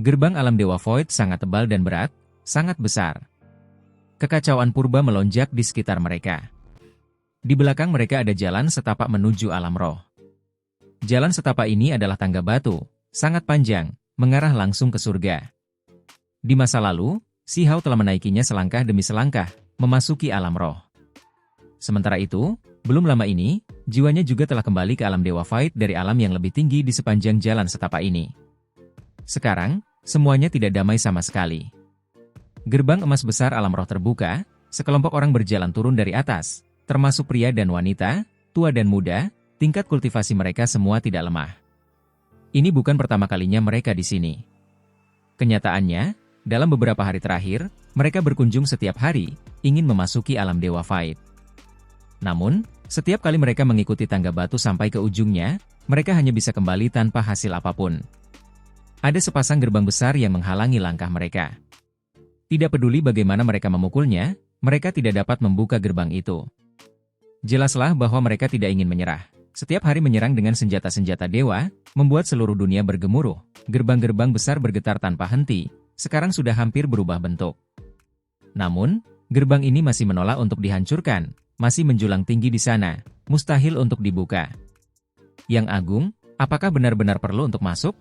Gerbang alam Dewa Void sangat tebal dan berat, sangat besar. Kekacauan purba melonjak di sekitar mereka. Di belakang mereka ada jalan setapak menuju alam roh. Jalan setapak ini adalah tangga batu, sangat panjang, mengarah langsung ke surga. Di masa lalu, Si Hao telah menaikinya selangkah demi selangkah, memasuki alam roh. Sementara itu, belum lama ini, jiwanya juga telah kembali ke alam Dewa Void dari alam yang lebih tinggi di sepanjang jalan setapak ini. Sekarang, semuanya tidak damai sama sekali. Gerbang emas besar alam roh terbuka, sekelompok orang berjalan turun dari atas, termasuk pria dan wanita, tua dan muda, tingkat kultivasi mereka semua tidak lemah. Ini bukan pertama kalinya mereka di sini. Kenyataannya, dalam beberapa hari terakhir, mereka berkunjung setiap hari, ingin memasuki alam Dewa Void. Namun, setiap kali mereka mengikuti tangga batu sampai ke ujungnya, mereka hanya bisa kembali tanpa hasil apapun. Ada sepasang gerbang besar yang menghalangi langkah mereka. Tidak peduli bagaimana mereka memukulnya, mereka tidak dapat membuka gerbang itu. Jelaslah bahwa mereka tidak ingin menyerah. Setiap hari menyerang dengan senjata-senjata dewa, membuat seluruh dunia bergemuruh. Gerbang-gerbang besar bergetar tanpa henti, sekarang sudah hampir berubah bentuk. Namun, gerbang ini masih menolak untuk dihancurkan, masih menjulang tinggi di sana, mustahil untuk dibuka. Yang Agung, apakah benar-benar perlu untuk masuk?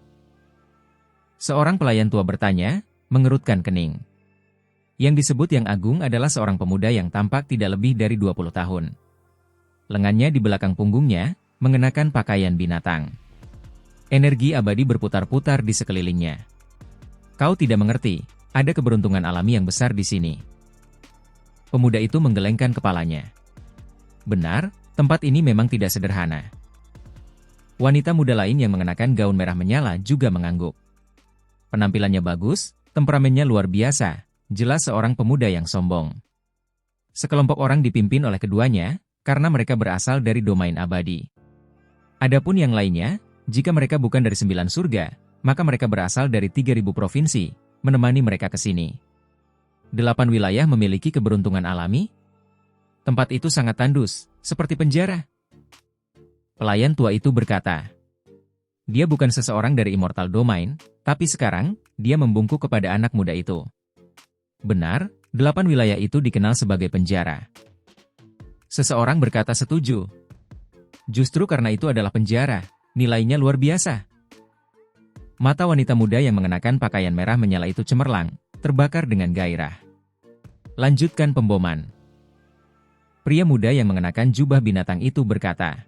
Seorang pelayan tua bertanya, mengerutkan kening. Yang disebut Yang Agung adalah seorang pemuda yang tampak tidak lebih dari 20 tahun. Lengannya di belakang punggungnya, mengenakan pakaian binatang. Energi abadi berputar-putar di sekelilingnya. Kau tidak mengerti, ada keberuntungan alami yang besar di sini. Pemuda itu menggelengkan kepalanya. Benar, tempat ini memang tidak sederhana. Wanita muda lain yang mengenakan gaun merah menyala juga mengangguk. Penampilannya bagus, temperamennya luar biasa, jelas seorang pemuda yang sombong. Sekelompok orang dipimpin oleh keduanya, karena mereka berasal dari domain abadi. Adapun yang lainnya, jika mereka bukan dari 9 surga, maka mereka berasal dari 3.000 provinsi, menemani mereka ke sini. 8 wilayah memiliki keberuntungan alami. Tempat itu sangat tandus, seperti penjara. Pelayan tua itu berkata. Dia bukan seseorang dari Immortal Domain, tapi sekarang, dia membungkuk kepada anak muda itu. Benar, 8 wilayah itu dikenal sebagai penjara. Seseorang berkata setuju. Justru karena itu adalah penjara, nilainya luar biasa. Mata wanita muda yang mengenakan pakaian merah menyala itu cemerlang, terbakar dengan gairah. Lanjutkan pemboman. Pria muda yang mengenakan jubah binatang itu berkata.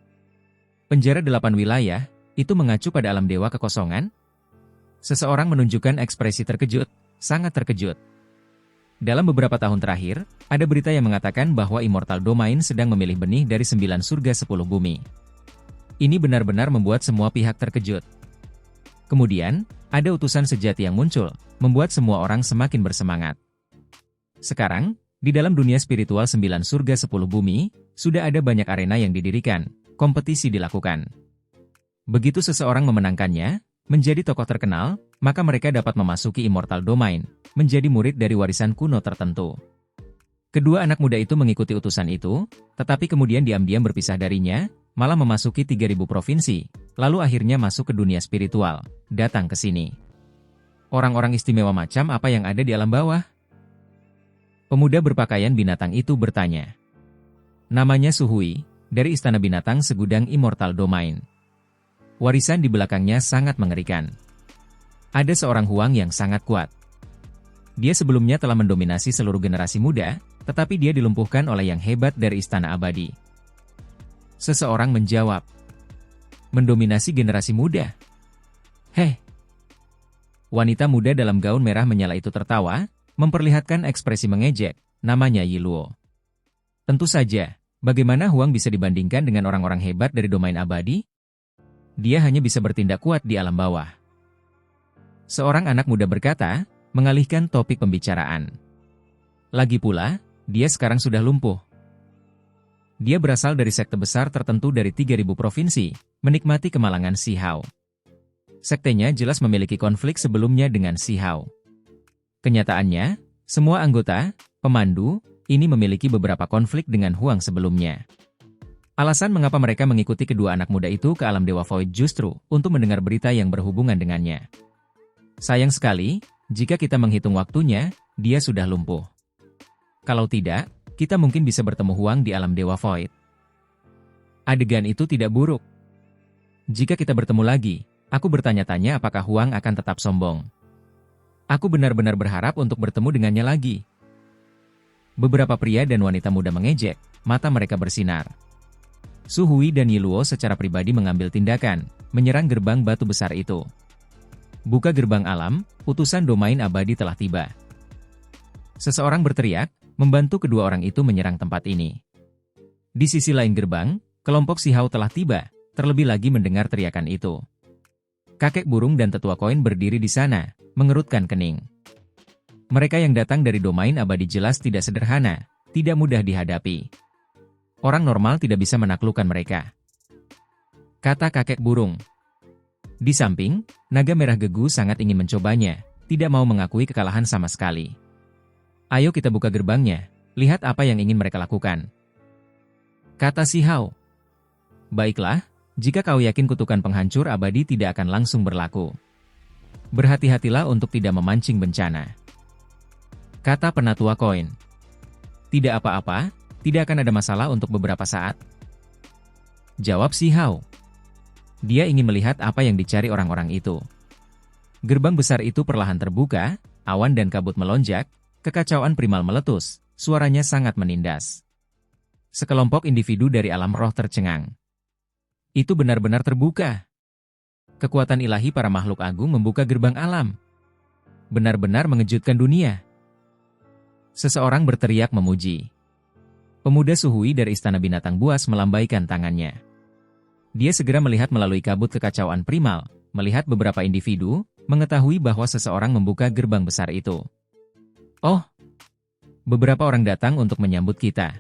Penjara 8 wilayah, itu mengacu pada alam dewa kekosongan? Seseorang menunjukkan ekspresi terkejut, sangat terkejut. Dalam beberapa tahun terakhir, ada berita yang mengatakan bahwa Immortal Domain sedang memilih benih dari 9 surga 10 bumi. Ini benar-benar membuat semua pihak terkejut. Kemudian, ada utusan sejati yang muncul, membuat semua orang semakin bersemangat. Sekarang, di dalam dunia spiritual 9 surga 10 bumi, sudah ada banyak arena yang didirikan, kompetisi dilakukan. Begitu seseorang memenangkannya, menjadi tokoh terkenal, maka mereka dapat memasuki Immortal Domain, menjadi murid dari warisan kuno tertentu. Kedua anak muda itu mengikuti utusan itu, tetapi kemudian diam-diam berpisah darinya, malah memasuki 3.000 provinsi, lalu akhirnya masuk ke dunia spiritual, datang ke sini. Orang-orang istimewa macam apa yang ada di alam bawah? Pemuda berpakaian binatang itu bertanya. Namanya Suhui, dari Istana Binatang Segudang Immortal Domain. Warisan di belakangnya sangat mengerikan. Ada seorang Huang yang sangat kuat. Dia sebelumnya telah mendominasi seluruh generasi muda, tetapi dia dilumpuhkan oleh yang hebat dari Istana Abadi. Seseorang menjawab. Mendominasi generasi muda? Heh. Wanita muda dalam gaun merah menyala itu tertawa, memperlihatkan ekspresi mengejek, namanya Yiluo. Tentu saja, bagaimana Huang bisa dibandingkan dengan orang-orang hebat dari domain abadi? Dia hanya bisa bertindak kuat di alam bawah. Seorang anak muda berkata, mengalihkan topik pembicaraan. Lagi pula, dia sekarang sudah lumpuh. Dia berasal dari sekte besar tertentu dari 3.000 provinsi, menikmati kemalangan Si Hao. Sektenya jelas memiliki konflik sebelumnya dengan Si Hao. Kenyataannya, semua anggota, pemandu, ini memiliki beberapa konflik dengan Huang sebelumnya. Alasan mengapa mereka mengikuti kedua anak muda itu ke alam Dewa Void justru untuk mendengar berita yang berhubungan dengannya. Sayang sekali, jika kita menghitung waktunya, dia sudah lumpuh. Kalau tidak, kita mungkin bisa bertemu Huang di alam Dewa Void. Adegan itu tidak buruk. Jika kita bertemu lagi, aku bertanya-tanya apakah Huang akan tetap sombong. Aku benar-benar berharap untuk bertemu dengannya lagi. Beberapa pria dan wanita muda mengejek, mata mereka bersinar. Su Hui dan Yi Luo secara pribadi mengambil tindakan, menyerang gerbang batu besar itu. Buka gerbang alam, utusan domain abadi telah tiba. Seseorang berteriak, membantu kedua orang itu menyerang tempat ini. Di sisi lain gerbang, kelompok Si Hao telah tiba, terlebih lagi mendengar teriakan itu. Kakek burung dan tetua koin berdiri di sana, mengerutkan kening. Mereka yang datang dari domain abadi jelas tidak sederhana, tidak mudah dihadapi. Orang normal tidak bisa menaklukkan mereka, kata kakek burung. Di samping, naga merah Gegu sangat ingin mencobanya, tidak mau mengakui kekalahan sama sekali. Ayo kita buka gerbangnya, lihat apa yang ingin mereka lakukan, kata Si Hao. Baiklah, jika kau yakin kutukan penghancur abadi tidak akan langsung berlaku. Berhati-hatilah untuk tidak memancing bencana, kata penatua koin. Tidak apa-apa, tidak akan ada masalah untuk beberapa saat, jawab Si Hao. Dia ingin melihat apa yang dicari orang-orang itu. Gerbang besar itu perlahan terbuka, awan dan kabut melonjak, kekacauan primal meletus, suaranya sangat menindas. Sekelompok individu dari alam roh tercengang. Itu benar-benar terbuka. Kekuatan ilahi para makhluk agung membuka gerbang alam. Benar-benar mengejutkan dunia. Seseorang berteriak memuji. Pemuda Su Hui dari Istana Binatang Buas melambaikan tangannya. Dia segera melihat melalui kabut kekacauan primal, melihat beberapa individu, mengetahui bahwa seseorang membuka gerbang besar itu. Oh, beberapa orang datang untuk menyambut kita.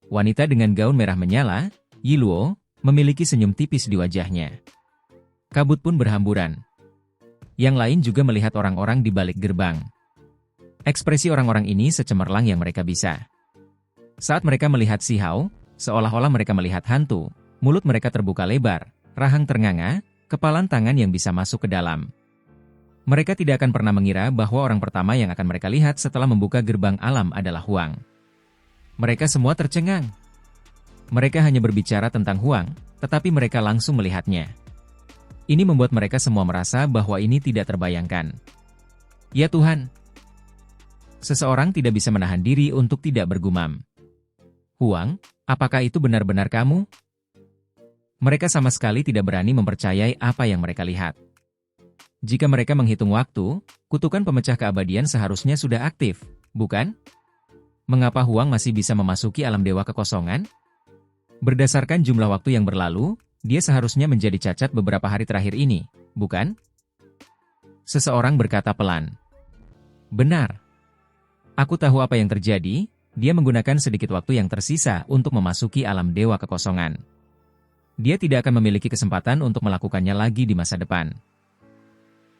Wanita dengan gaun merah menyala, Yi Luo, memiliki senyum tipis di wajahnya. Kabut pun berhamburan. Yang lain juga melihat orang-orang di balik gerbang. Ekspresi orang-orang ini secemerlang yang mereka bisa. Saat mereka melihat Si Hao, seolah-olah mereka melihat hantu. Mulut mereka terbuka lebar, rahang ternganga, kepalan tangan yang bisa masuk ke dalam. Mereka tidak akan pernah mengira bahwa orang pertama yang akan mereka lihat setelah membuka gerbang alam adalah Huang. Mereka semua tercengang. Mereka hanya berbicara tentang Huang, tetapi mereka langsung melihatnya. Ini membuat mereka semua merasa bahwa ini tidak terbayangkan. Ya Tuhan! Seseorang tidak bisa menahan diri untuk tidak bergumam. Huang, apakah itu benar-benar kamu? Mereka sama sekali tidak berani mempercayai apa yang mereka lihat. Jika mereka menghitung waktu, kutukan pemecah keabadian seharusnya sudah aktif, bukan? Mengapa Huang masih bisa memasuki alam dewa kekosongan? Berdasarkan jumlah waktu yang berlalu, dia seharusnya menjadi cacat beberapa hari terakhir ini, bukan? Seseorang berkata pelan. Benar. Aku tahu apa yang terjadi, dia menggunakan sedikit waktu yang tersisa untuk memasuki alam dewa kekosongan. Dia tidak akan memiliki kesempatan untuk melakukannya lagi di masa depan.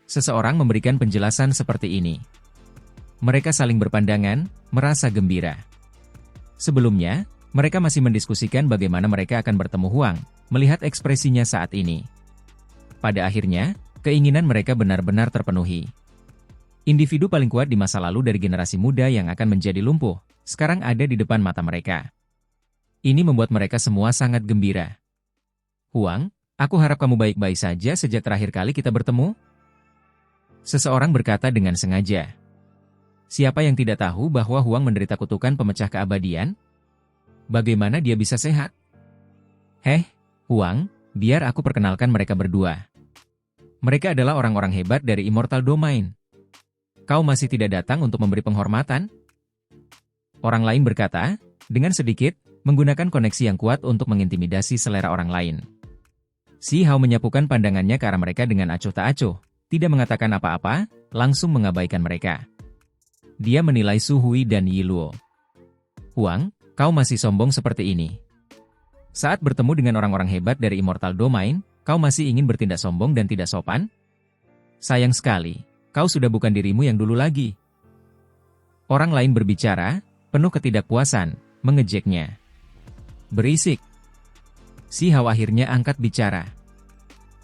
Seseorang memberikan penjelasan seperti ini. Mereka saling berpandangan, merasa gembira. Sebelumnya, mereka masih mendiskusikan bagaimana mereka akan bertemu Huang, melihat ekspresinya saat ini. Pada akhirnya, keinginan mereka benar-benar terpenuhi. Individu paling kuat di masa lalu dari generasi muda yang akan menjadi lumpuh, sekarang ada di depan mata mereka. Ini membuat mereka semua sangat gembira. Huang, aku harap kamu baik-baik saja sejak terakhir kali kita bertemu. Seseorang berkata dengan sengaja. Siapa yang tidak tahu bahwa Huang menderita kutukan pemecah keabadian? Bagaimana dia bisa sehat? Heh, Huang, biar aku perkenalkan mereka berdua. Mereka adalah orang-orang hebat dari Immortal Domain. Kau masih tidak datang untuk memberi penghormatan? Orang lain berkata, dengan sedikit, menggunakan koneksi yang kuat untuk mengintimidasi selera orang lain. Si Hao menyapukan pandangannya ke arah mereka dengan acuh tak acuh, tidak mengatakan apa-apa, langsung mengabaikan mereka. Dia menilai Su Hui dan Yi Luo. Huang, kau masih sombong seperti ini. Saat bertemu dengan orang-orang hebat dari Immortal Domain, kau masih ingin bertindak sombong dan tidak sopan? Sayang sekali, kau sudah bukan dirimu yang dulu lagi. Orang lain berbicara, penuh ketidakpuasan, mengejeknya. Berisik. Si Hao akhirnya angkat bicara.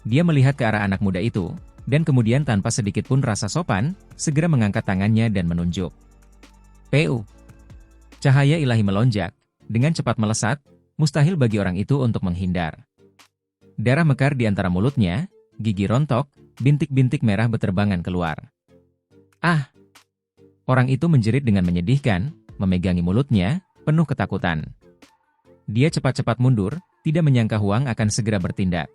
Dia melihat ke arah anak muda itu, dan kemudian tanpa sedikit pun rasa sopan, segera mengangkat tangannya dan menunjuk. PU. Cahaya ilahi melonjak, dengan cepat melesat, mustahil bagi orang itu untuk menghindar. Darah mekar di antara mulutnya, gigi rontok, bintik-bintik merah beterbangan keluar. Ah! Orang itu menjerit dengan menyedihkan, memegangi mulutnya, penuh ketakutan. Dia cepat-cepat mundur, tidak menyangka Huang akan segera bertindak.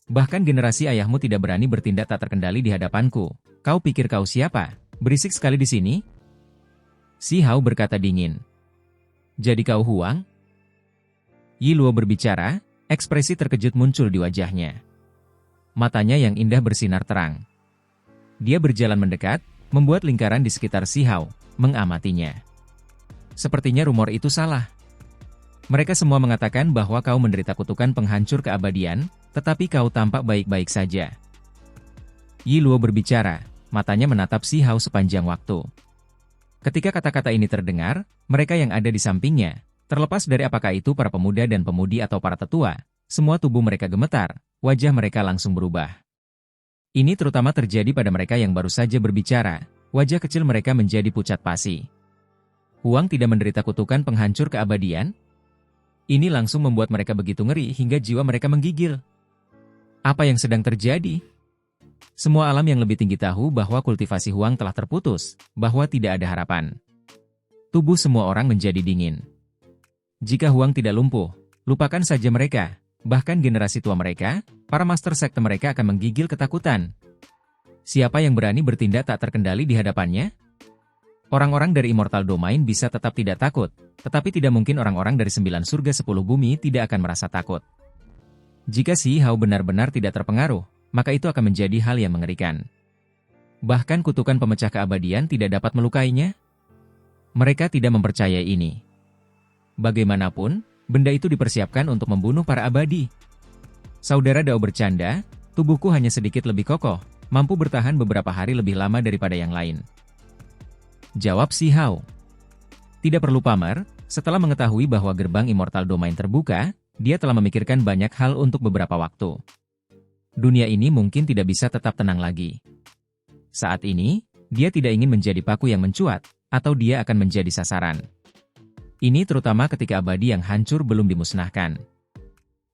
Bahkan generasi ayahmu tidak berani bertindak tak terkendali di hadapanku. Kau pikir kau siapa? Berisik sekali di sini? Si Hao berkata dingin. Jadi kau Huang? Yi Luo berbicara, ekspresi terkejut muncul di wajahnya. Matanya yang indah bersinar terang. Dia berjalan mendekat, membuat lingkaran di sekitar si Hao, mengamatinya. Sepertinya rumor itu salah. Mereka semua mengatakan bahwa kau menderita kutukan penghancur keabadian, tetapi kau tampak baik-baik saja. Yi Luo berbicara, matanya menatap si Hao sepanjang waktu. Ketika kata-kata ini terdengar, mereka yang ada di sampingnya, terlepas dari apakah itu para pemuda dan pemudi atau para tetua, semua tubuh mereka gemetar, wajah mereka langsung berubah. Ini terutama terjadi pada mereka yang baru saja berbicara, wajah kecil mereka menjadi pucat pasi. Huang tidak menderita kutukan penghancur keabadian? Ini langsung membuat mereka begitu ngeri hingga jiwa mereka menggigil. Apa yang sedang terjadi? Semua alam yang lebih tinggi tahu bahwa kultivasi Huang telah terputus, bahwa tidak ada harapan. Tubuh semua orang menjadi dingin. Jika Huang tidak lumpuh, lupakan saja mereka, bahkan generasi tua mereka, para master sekte mereka akan menggigil ketakutan. Siapa yang berani bertindak tak terkendali di hadapannya? Orang-orang dari Immortal Domain bisa tetap tidak takut, tetapi tidak mungkin orang-orang dari 9 surga 10 bumi tidak akan merasa takut. Jika si Hao benar-benar tidak terpengaruh, maka itu akan menjadi hal yang mengerikan. Bahkan kutukan pemecah keabadian tidak dapat melukainya. Mereka tidak mempercayai ini. Bagaimanapun, benda itu dipersiapkan untuk membunuh para abadi. Saudara Dao bercanda, tubuhku hanya sedikit lebih kokoh, mampu bertahan beberapa hari lebih lama daripada yang lain. Jawab si Hao. Tidak perlu pamer, setelah mengetahui bahwa gerbang Immortal Domain terbuka, dia telah memikirkan banyak hal untuk beberapa waktu. Dunia ini mungkin tidak bisa tetap tenang lagi. Saat ini, dia tidak ingin menjadi paku yang mencuat, atau dia akan menjadi sasaran. Ini terutama ketika abadi yang hancur belum dimusnahkan.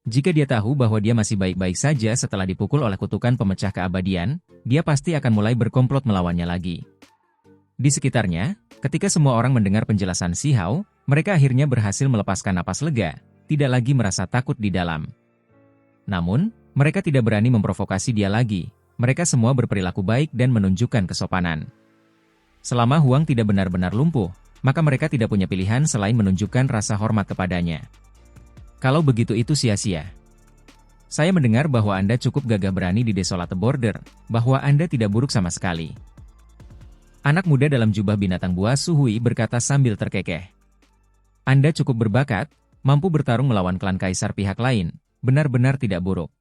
Jika dia tahu bahwa dia masih baik-baik saja setelah dipukul oleh kutukan pemecah keabadian, dia pasti akan mulai berkomplot melawannya lagi. Di sekitarnya, ketika semua orang mendengar penjelasan si Hao, mereka akhirnya berhasil melepaskan napas lega, tidak lagi merasa takut di dalam. Namun, mereka tidak berani memprovokasi dia lagi, mereka semua berperilaku baik dan menunjukkan kesopanan. Selama Huang tidak benar-benar lumpuh, maka mereka tidak punya pilihan selain menunjukkan rasa hormat kepadanya. Kalau begitu itu sia-sia. Saya mendengar bahwa Anda cukup gagah berani di Desolate Border, bahwa Anda tidak buruk sama sekali. Anak muda dalam jubah binatang buas Suhui berkata sambil terkekeh. Anda cukup berbakat, mampu bertarung melawan klan kaisar pihak lain, benar-benar tidak buruk.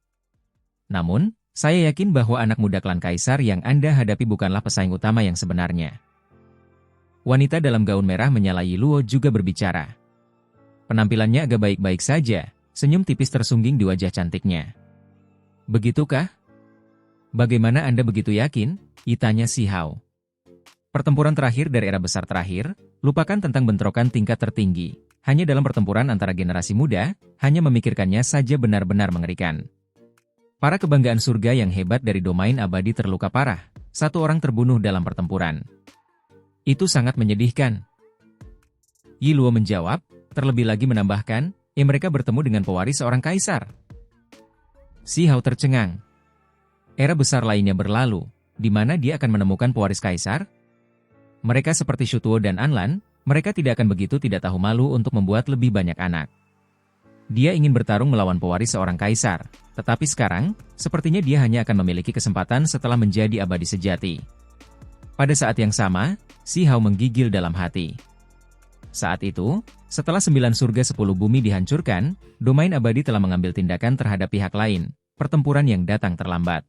Namun, saya yakin bahwa anak muda klan kaisar yang Anda hadapi bukanlah pesaing utama yang sebenarnya. Wanita dalam gaun merah menyala Yi Luo juga berbicara. Penampilannya agak baik-baik saja, senyum tipis tersungging di wajah cantiknya. Begitukah? Bagaimana Anda begitu yakin? Tanya si Hao. Pertempuran terakhir dari era besar terakhir, lupakan tentang bentrokan tingkat tertinggi. Hanya dalam pertempuran antara generasi muda, hanya memikirkannya saja benar-benar mengerikan. Para kebanggaan surga yang hebat dari domain abadi terluka parah, satu orang terbunuh dalam pertempuran. Itu sangat menyedihkan. Yi Luo menjawab, terlebih lagi menambahkan, mereka bertemu dengan pewaris seorang kaisar. Si Hao tercengang. Era besar lainnya berlalu, di mana dia akan menemukan pewaris kaisar? Mereka seperti Shutuo dan Anlan, mereka tidak akan begitu tidak tahu malu untuk membuat lebih banyak anak. Dia ingin bertarung melawan pewaris seorang kaisar, tetapi sekarang, sepertinya dia hanya akan memiliki kesempatan setelah menjadi abadi sejati. Pada saat yang sama, si Hao menggigil dalam hati. Saat itu, setelah 9 surga 10 bumi dihancurkan, domain abadi telah mengambil tindakan terhadap pihak lain, pertempuran yang datang terlambat.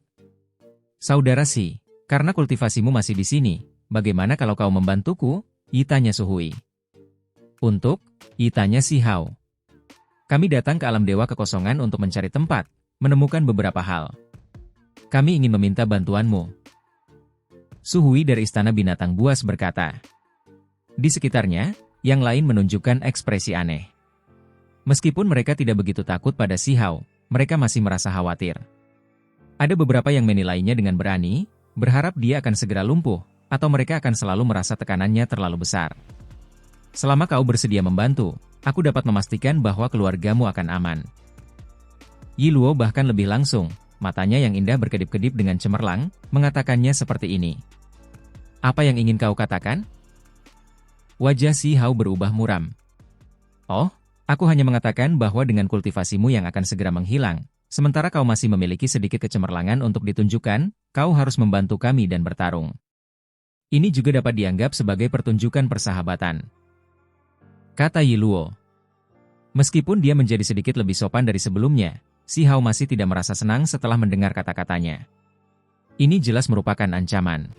Saudara Si, karena kultivasimu masih di sini, bagaimana kalau kau membantuku? Tanya Suhui. Untuk? Tanya si Hao. Kami datang ke alam dewa kekosongan untuk mencari tempat, menemukan beberapa hal. kami ingin meminta bantuanmu. Su Hui dari Istana Binatang Buas berkata. Di sekitarnya, yang lain menunjukkan ekspresi aneh. Meskipun mereka tidak begitu takut pada Si Hao, mereka masih merasa khawatir. Ada beberapa yang menilainya dengan berani, berharap dia akan segera lumpuh, atau mereka akan selalu merasa tekanannya terlalu besar. Selama kau bersedia membantu, aku dapat memastikan bahwa keluargamu akan aman. Yi Luo bahkan lebih langsung, matanya yang indah berkedip-kedip dengan cemerlang, mengatakannya seperti ini. Apa yang ingin kau katakan? Wajah Si Hao berubah muram. Oh, aku hanya mengatakan bahwa dengan kultivasimu yang akan segera menghilang, sementara kau masih memiliki sedikit kecemerlangan untuk ditunjukkan, kau harus membantu kami dan bertarung. Ini juga dapat dianggap sebagai pertunjukan persahabatan. Kata Yi Luo. Meskipun dia menjadi sedikit lebih sopan dari sebelumnya, Si Hao masih tidak merasa senang setelah mendengar kata-katanya. Ini jelas merupakan ancaman.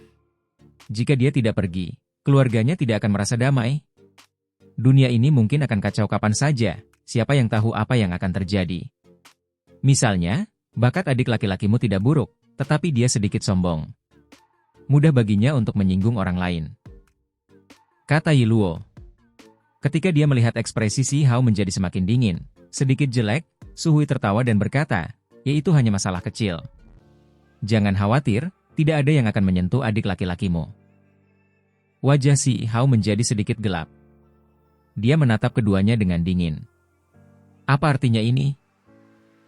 Jika dia tidak pergi, keluarganya tidak akan merasa damai. Dunia ini mungkin akan kacau kapan saja, siapa yang tahu apa yang akan terjadi. Misalnya, bakat adik laki-lakimu tidak buruk, tetapi dia sedikit sombong. Mudah baginya untuk menyinggung orang lain. Kata Yi Luo. Ketika dia melihat ekspresi Si Hao menjadi semakin dingin, sedikit jelek, Su Hui tertawa dan berkata, "Yaitu hanya masalah kecil. Jangan khawatir, tidak ada yang akan menyentuh adik laki-lakimu." Wajah Si Hao menjadi sedikit gelap. Dia menatap keduanya dengan dingin. Apa artinya ini?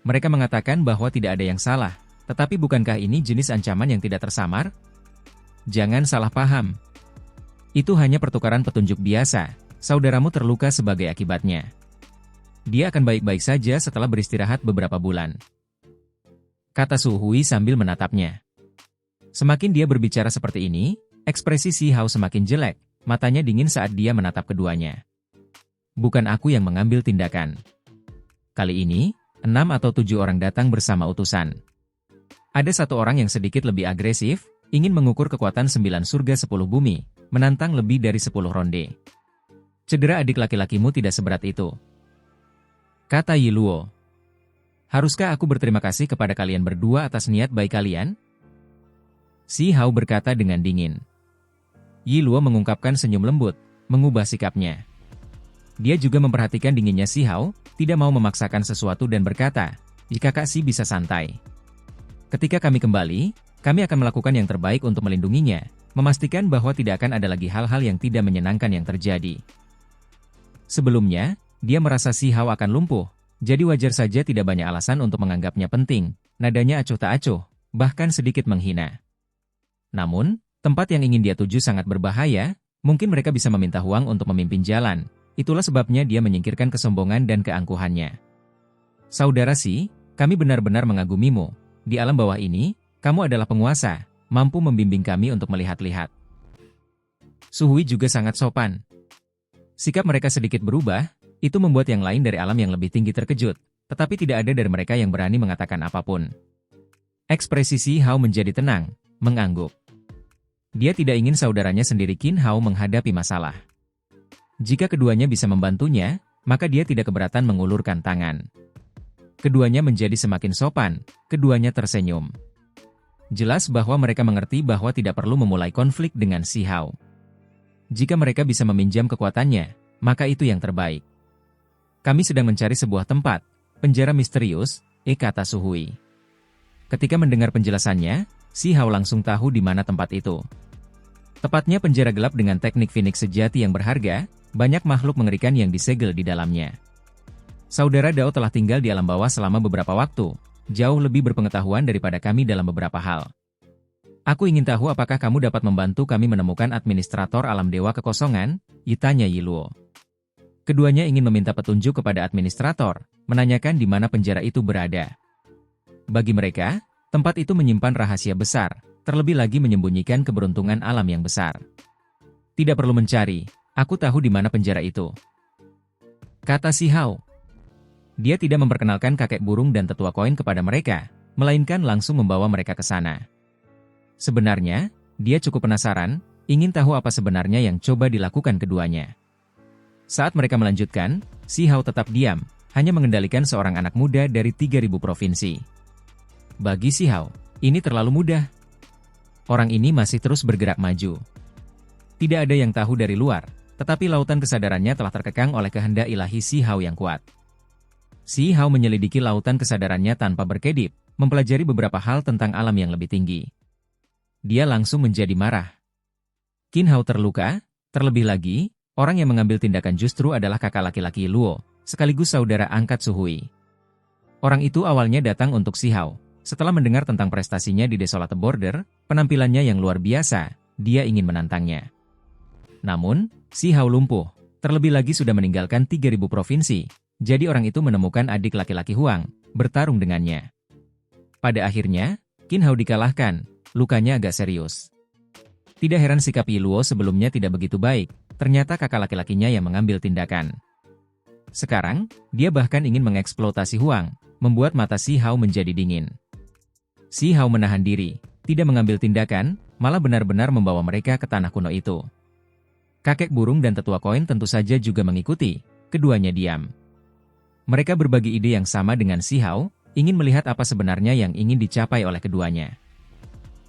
Mereka mengatakan bahwa tidak ada yang salah, tetapi bukankah ini jenis ancaman yang tidak tersamar? Jangan salah paham. Itu hanya pertukaran petunjuk biasa, saudaramu terluka sebagai akibatnya. Dia akan baik-baik saja setelah beristirahat beberapa bulan. Kata Su Hui sambil menatapnya. Semakin dia berbicara seperti ini, ekspresi Si Hao semakin jelek, matanya dingin saat dia menatap keduanya. Bukan aku yang mengambil tindakan. Kali ini, 6 atau 7 orang datang bersama utusan. Ada satu orang yang sedikit lebih agresif, ingin mengukur kekuatan 9 surga 10 bumi, menantang lebih dari 10 ronde. Cedera adik laki-lakimu tidak seberat itu. Kata Yi Luo. Haruskah aku berterima kasih kepada kalian berdua atas niat baik kalian? Si Hao berkata dengan dingin. Yi Luo mengungkapkan senyum lembut, mengubah sikapnya. Dia juga memperhatikan dinginnya Si Hao, tidak mau memaksakan sesuatu dan berkata, jika Kak Si bisa santai. Ketika kami kembali, kami akan melakukan yang terbaik untuk melindunginya, memastikan bahwa tidak akan ada lagi hal-hal yang tidak menyenangkan yang terjadi. Sebelumnya, dia merasa Si Hao akan lumpuh, jadi wajar saja tidak banyak alasan untuk menganggapnya penting, nadanya acuh tak acuh, bahkan sedikit menghina. Namun, tempat yang ingin dia tuju sangat berbahaya, mungkin mereka bisa meminta Huang untuk memimpin jalan, itulah sebabnya dia menyingkirkan kesombongan dan keangkuhannya. Saudara Si, kami benar-benar mengagumimu, di alam bawah ini, kamu adalah penguasa, mampu membimbing kami untuk melihat-lihat. Su Hui juga sangat sopan. Sikap mereka sedikit berubah, itu membuat yang lain dari alam yang lebih tinggi terkejut, tetapi tidak ada dari mereka yang berani mengatakan apapun. Ekspresi Si Hao menjadi tenang, mengangguk. Dia tidak ingin saudaranya sendiri Qin Hao menghadapi masalah. Jika keduanya bisa membantunya, maka dia tidak keberatan mengulurkan tangan. Keduanya menjadi semakin sopan, keduanya tersenyum. Jelas bahwa mereka mengerti bahwa tidak perlu memulai konflik dengan Si Hao. Jika mereka bisa meminjam kekuatannya, maka itu yang terbaik. Kami sedang mencari sebuah tempat, penjara misterius, kata Su Hui. Ketika mendengar penjelasannya, Si Hao langsung tahu di mana tempat itu. Tepatnya penjara gelap dengan teknik Phoenix sejati yang berharga, banyak makhluk mengerikan yang disegel di dalamnya. Saudara Dao telah tinggal di alam bawah selama beberapa waktu, jauh lebih berpengetahuan daripada kami dalam beberapa hal. Aku ingin tahu apakah kamu dapat membantu kami menemukan administrator alam dewa kekosongan, tanya Yi Luo. Keduanya ingin meminta petunjuk kepada administrator, menanyakan di mana penjara itu berada. Bagi mereka, tempat itu menyimpan rahasia besar, terlebih lagi menyembunyikan keberuntungan alam yang besar. Tidak perlu mencari, aku tahu di mana penjara itu. Kata Si Hao. Dia tidak memperkenalkan kakek burung dan tetua koin kepada mereka, melainkan langsung membawa mereka ke sana. Sebenarnya, dia cukup penasaran, ingin tahu apa sebenarnya yang coba dilakukan keduanya. Saat mereka melanjutkan, Si Hao tetap diam, hanya mengendalikan seorang anak muda dari 3.000 provinsi. Bagi Si Hao, Ini terlalu mudah. Orang ini masih terus bergerak maju. Tidak ada yang tahu dari luar, tetapi lautan kesadarannya telah terkekang oleh kehendak ilahi Si Hao yang kuat. Si Hao menyelidiki lautan kesadarannya tanpa berkedip, mempelajari beberapa hal tentang alam yang lebih tinggi. Dia langsung menjadi marah. Qin Hao terluka, terlebih lagi, orang yang mengambil tindakan justru adalah kakak laki-laki Luo, sekaligus saudara angkat Su Hui. Orang itu awalnya datang untuk Si Hao. Setelah mendengar tentang prestasinya di Desolate Border, penampilannya yang luar biasa, dia ingin menantangnya. Namun, Si Hao lumpuh, terlebih lagi sudah meninggalkan 3.000 provinsi, jadi orang itu menemukan adik laki-laki Huang, bertarung dengannya. Pada akhirnya, Qin Hao dikalahkan, lukanya agak serius. Tidak heran sikap Yi Luo sebelumnya tidak begitu baik, ternyata kakak laki-lakinya yang mengambil tindakan. Sekarang, dia bahkan ingin mengeksploitasi Huang, membuat mata Si Hao menjadi dingin. Si Hao menahan diri, tidak mengambil tindakan, malah benar-benar membawa mereka ke tanah kuno itu. Kakek burung dan tetua koin tentu saja juga mengikuti, keduanya diam. Mereka berbagi ide yang sama dengan Si Hao, ingin melihat apa sebenarnya yang ingin dicapai oleh keduanya.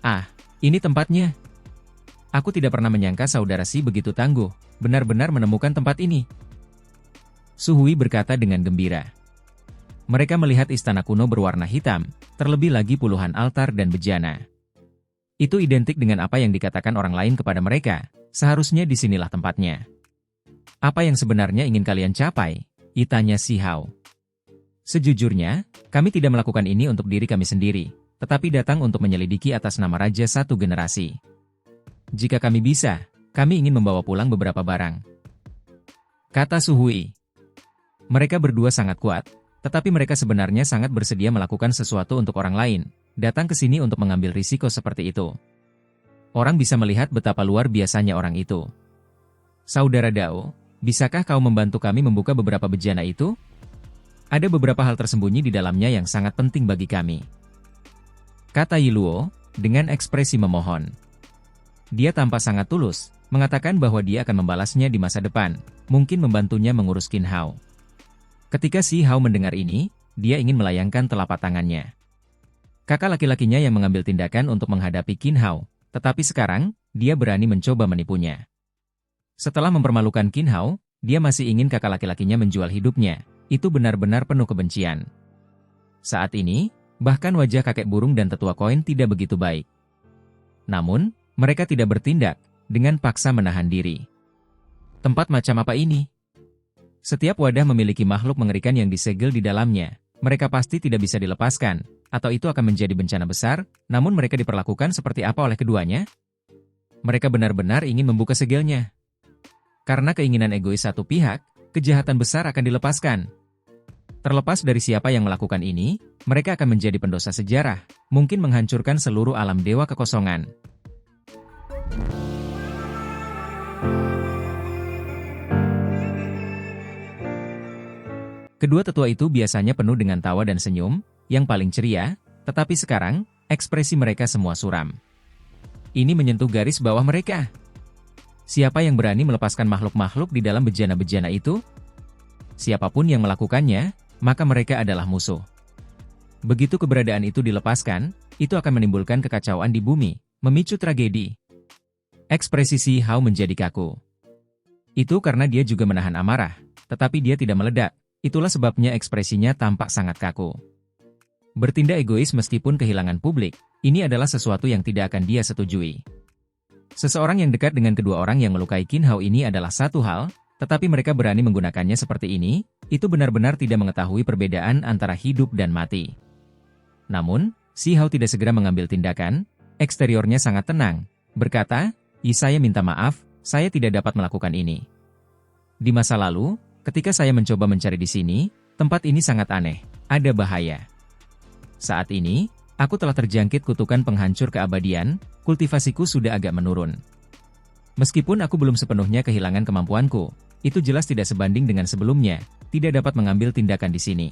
Ah, ini tempatnya. Aku tidak pernah menyangka saudara Si begitu tangguh, benar-benar menemukan tempat ini. Su Hui berkata dengan gembira. Mereka melihat istana kuno berwarna hitam, terlebih lagi puluhan altar dan bejana. Itu identik dengan apa yang dikatakan orang lain kepada mereka, seharusnya disinilah tempatnya. Apa yang sebenarnya ingin kalian capai? Tanya Si Hao. Sejujurnya, kami tidak melakukan ini untuk diri kami sendiri, tetapi datang untuk menyelidiki atas nama Raja satu generasi. Jika kami bisa, kami ingin membawa pulang beberapa barang. Kata Su Hui. Mereka berdua sangat kuat, tetapi mereka sebenarnya sangat bersedia melakukan sesuatu untuk orang lain, datang ke sini untuk mengambil risiko seperti itu. Orang bisa melihat betapa luar biasanya orang itu. Saudara Dao, bisakah kau membantu kami membuka beberapa bejana itu? Ada beberapa hal tersembunyi di dalamnya yang sangat penting bagi kami. Kata Yi Luo, dengan ekspresi memohon. Dia tampak sangat tulus, mengatakan bahwa dia akan membalasnya di masa depan, mungkin membantunya mengurus Qin Hao. Ketika Si Hao mendengar ini, dia ingin melayangkan telapak tangannya. Kakak laki-lakinya yang mengambil tindakan untuk menghadapi Qin Hao, tetapi sekarang, dia berani mencoba menipunya. Setelah mempermalukan Qin Hao, dia masih ingin kakak laki-lakinya menjual hidupnya, itu benar-benar penuh kebencian. Saat ini, bahkan wajah kakek burung dan tetua koin tidak begitu baik. Namun, mereka tidak bertindak, dengan paksa menahan diri. Tempat macam apa ini? Setiap wadah memiliki makhluk mengerikan yang disegel di dalamnya, mereka pasti tidak bisa dilepaskan, atau itu akan menjadi bencana besar, namun mereka diperlakukan seperti apa oleh keduanya? Mereka benar-benar ingin membuka segelnya. Karena keinginan egois satu pihak, kejahatan besar akan dilepaskan. Terlepas dari siapa yang melakukan ini, mereka akan menjadi pendosa sejarah, mungkin menghancurkan seluruh alam dewa kekosongan. Kedua tetua itu biasanya penuh dengan tawa dan senyum, yang paling ceria, tetapi sekarang, ekspresi mereka semua suram. Ini menyentuh garis bawah mereka. Siapa yang berani melepaskan makhluk-makhluk di dalam bejana-bejana itu? Siapapun yang melakukannya, maka mereka adalah musuh. Begitu keberadaan itu dilepaskan, itu akan menimbulkan kekacauan di bumi, memicu tragedi. Ekspresi Si Hao menjadi kaku. Itu karena dia juga menahan amarah, tetapi dia tidak meledak. Itulah sebabnya ekspresinya tampak sangat kaku. Bertindak egois meskipun kehilangan publik, ini adalah sesuatu yang tidak akan dia setujui. Seseorang yang dekat dengan kedua orang yang melukai Qin Hao ini adalah satu hal, tetapi mereka berani menggunakannya seperti ini, itu benar-benar tidak mengetahui perbedaan antara hidup dan mati. Namun, Si Hao tidak segera mengambil tindakan, eksteriornya sangat tenang, berkata, saya minta maaf, saya tidak dapat melakukan ini. Di masa lalu, ketika saya mencoba mencari di sini, tempat ini sangat aneh, ada bahaya. Saat ini, aku telah terjangkit kutukan penghancur keabadian, kultivasiku sudah agak menurun. Meskipun aku belum sepenuhnya kehilangan kemampuanku, itu jelas tidak sebanding dengan sebelumnya, tidak dapat mengambil tindakan di sini.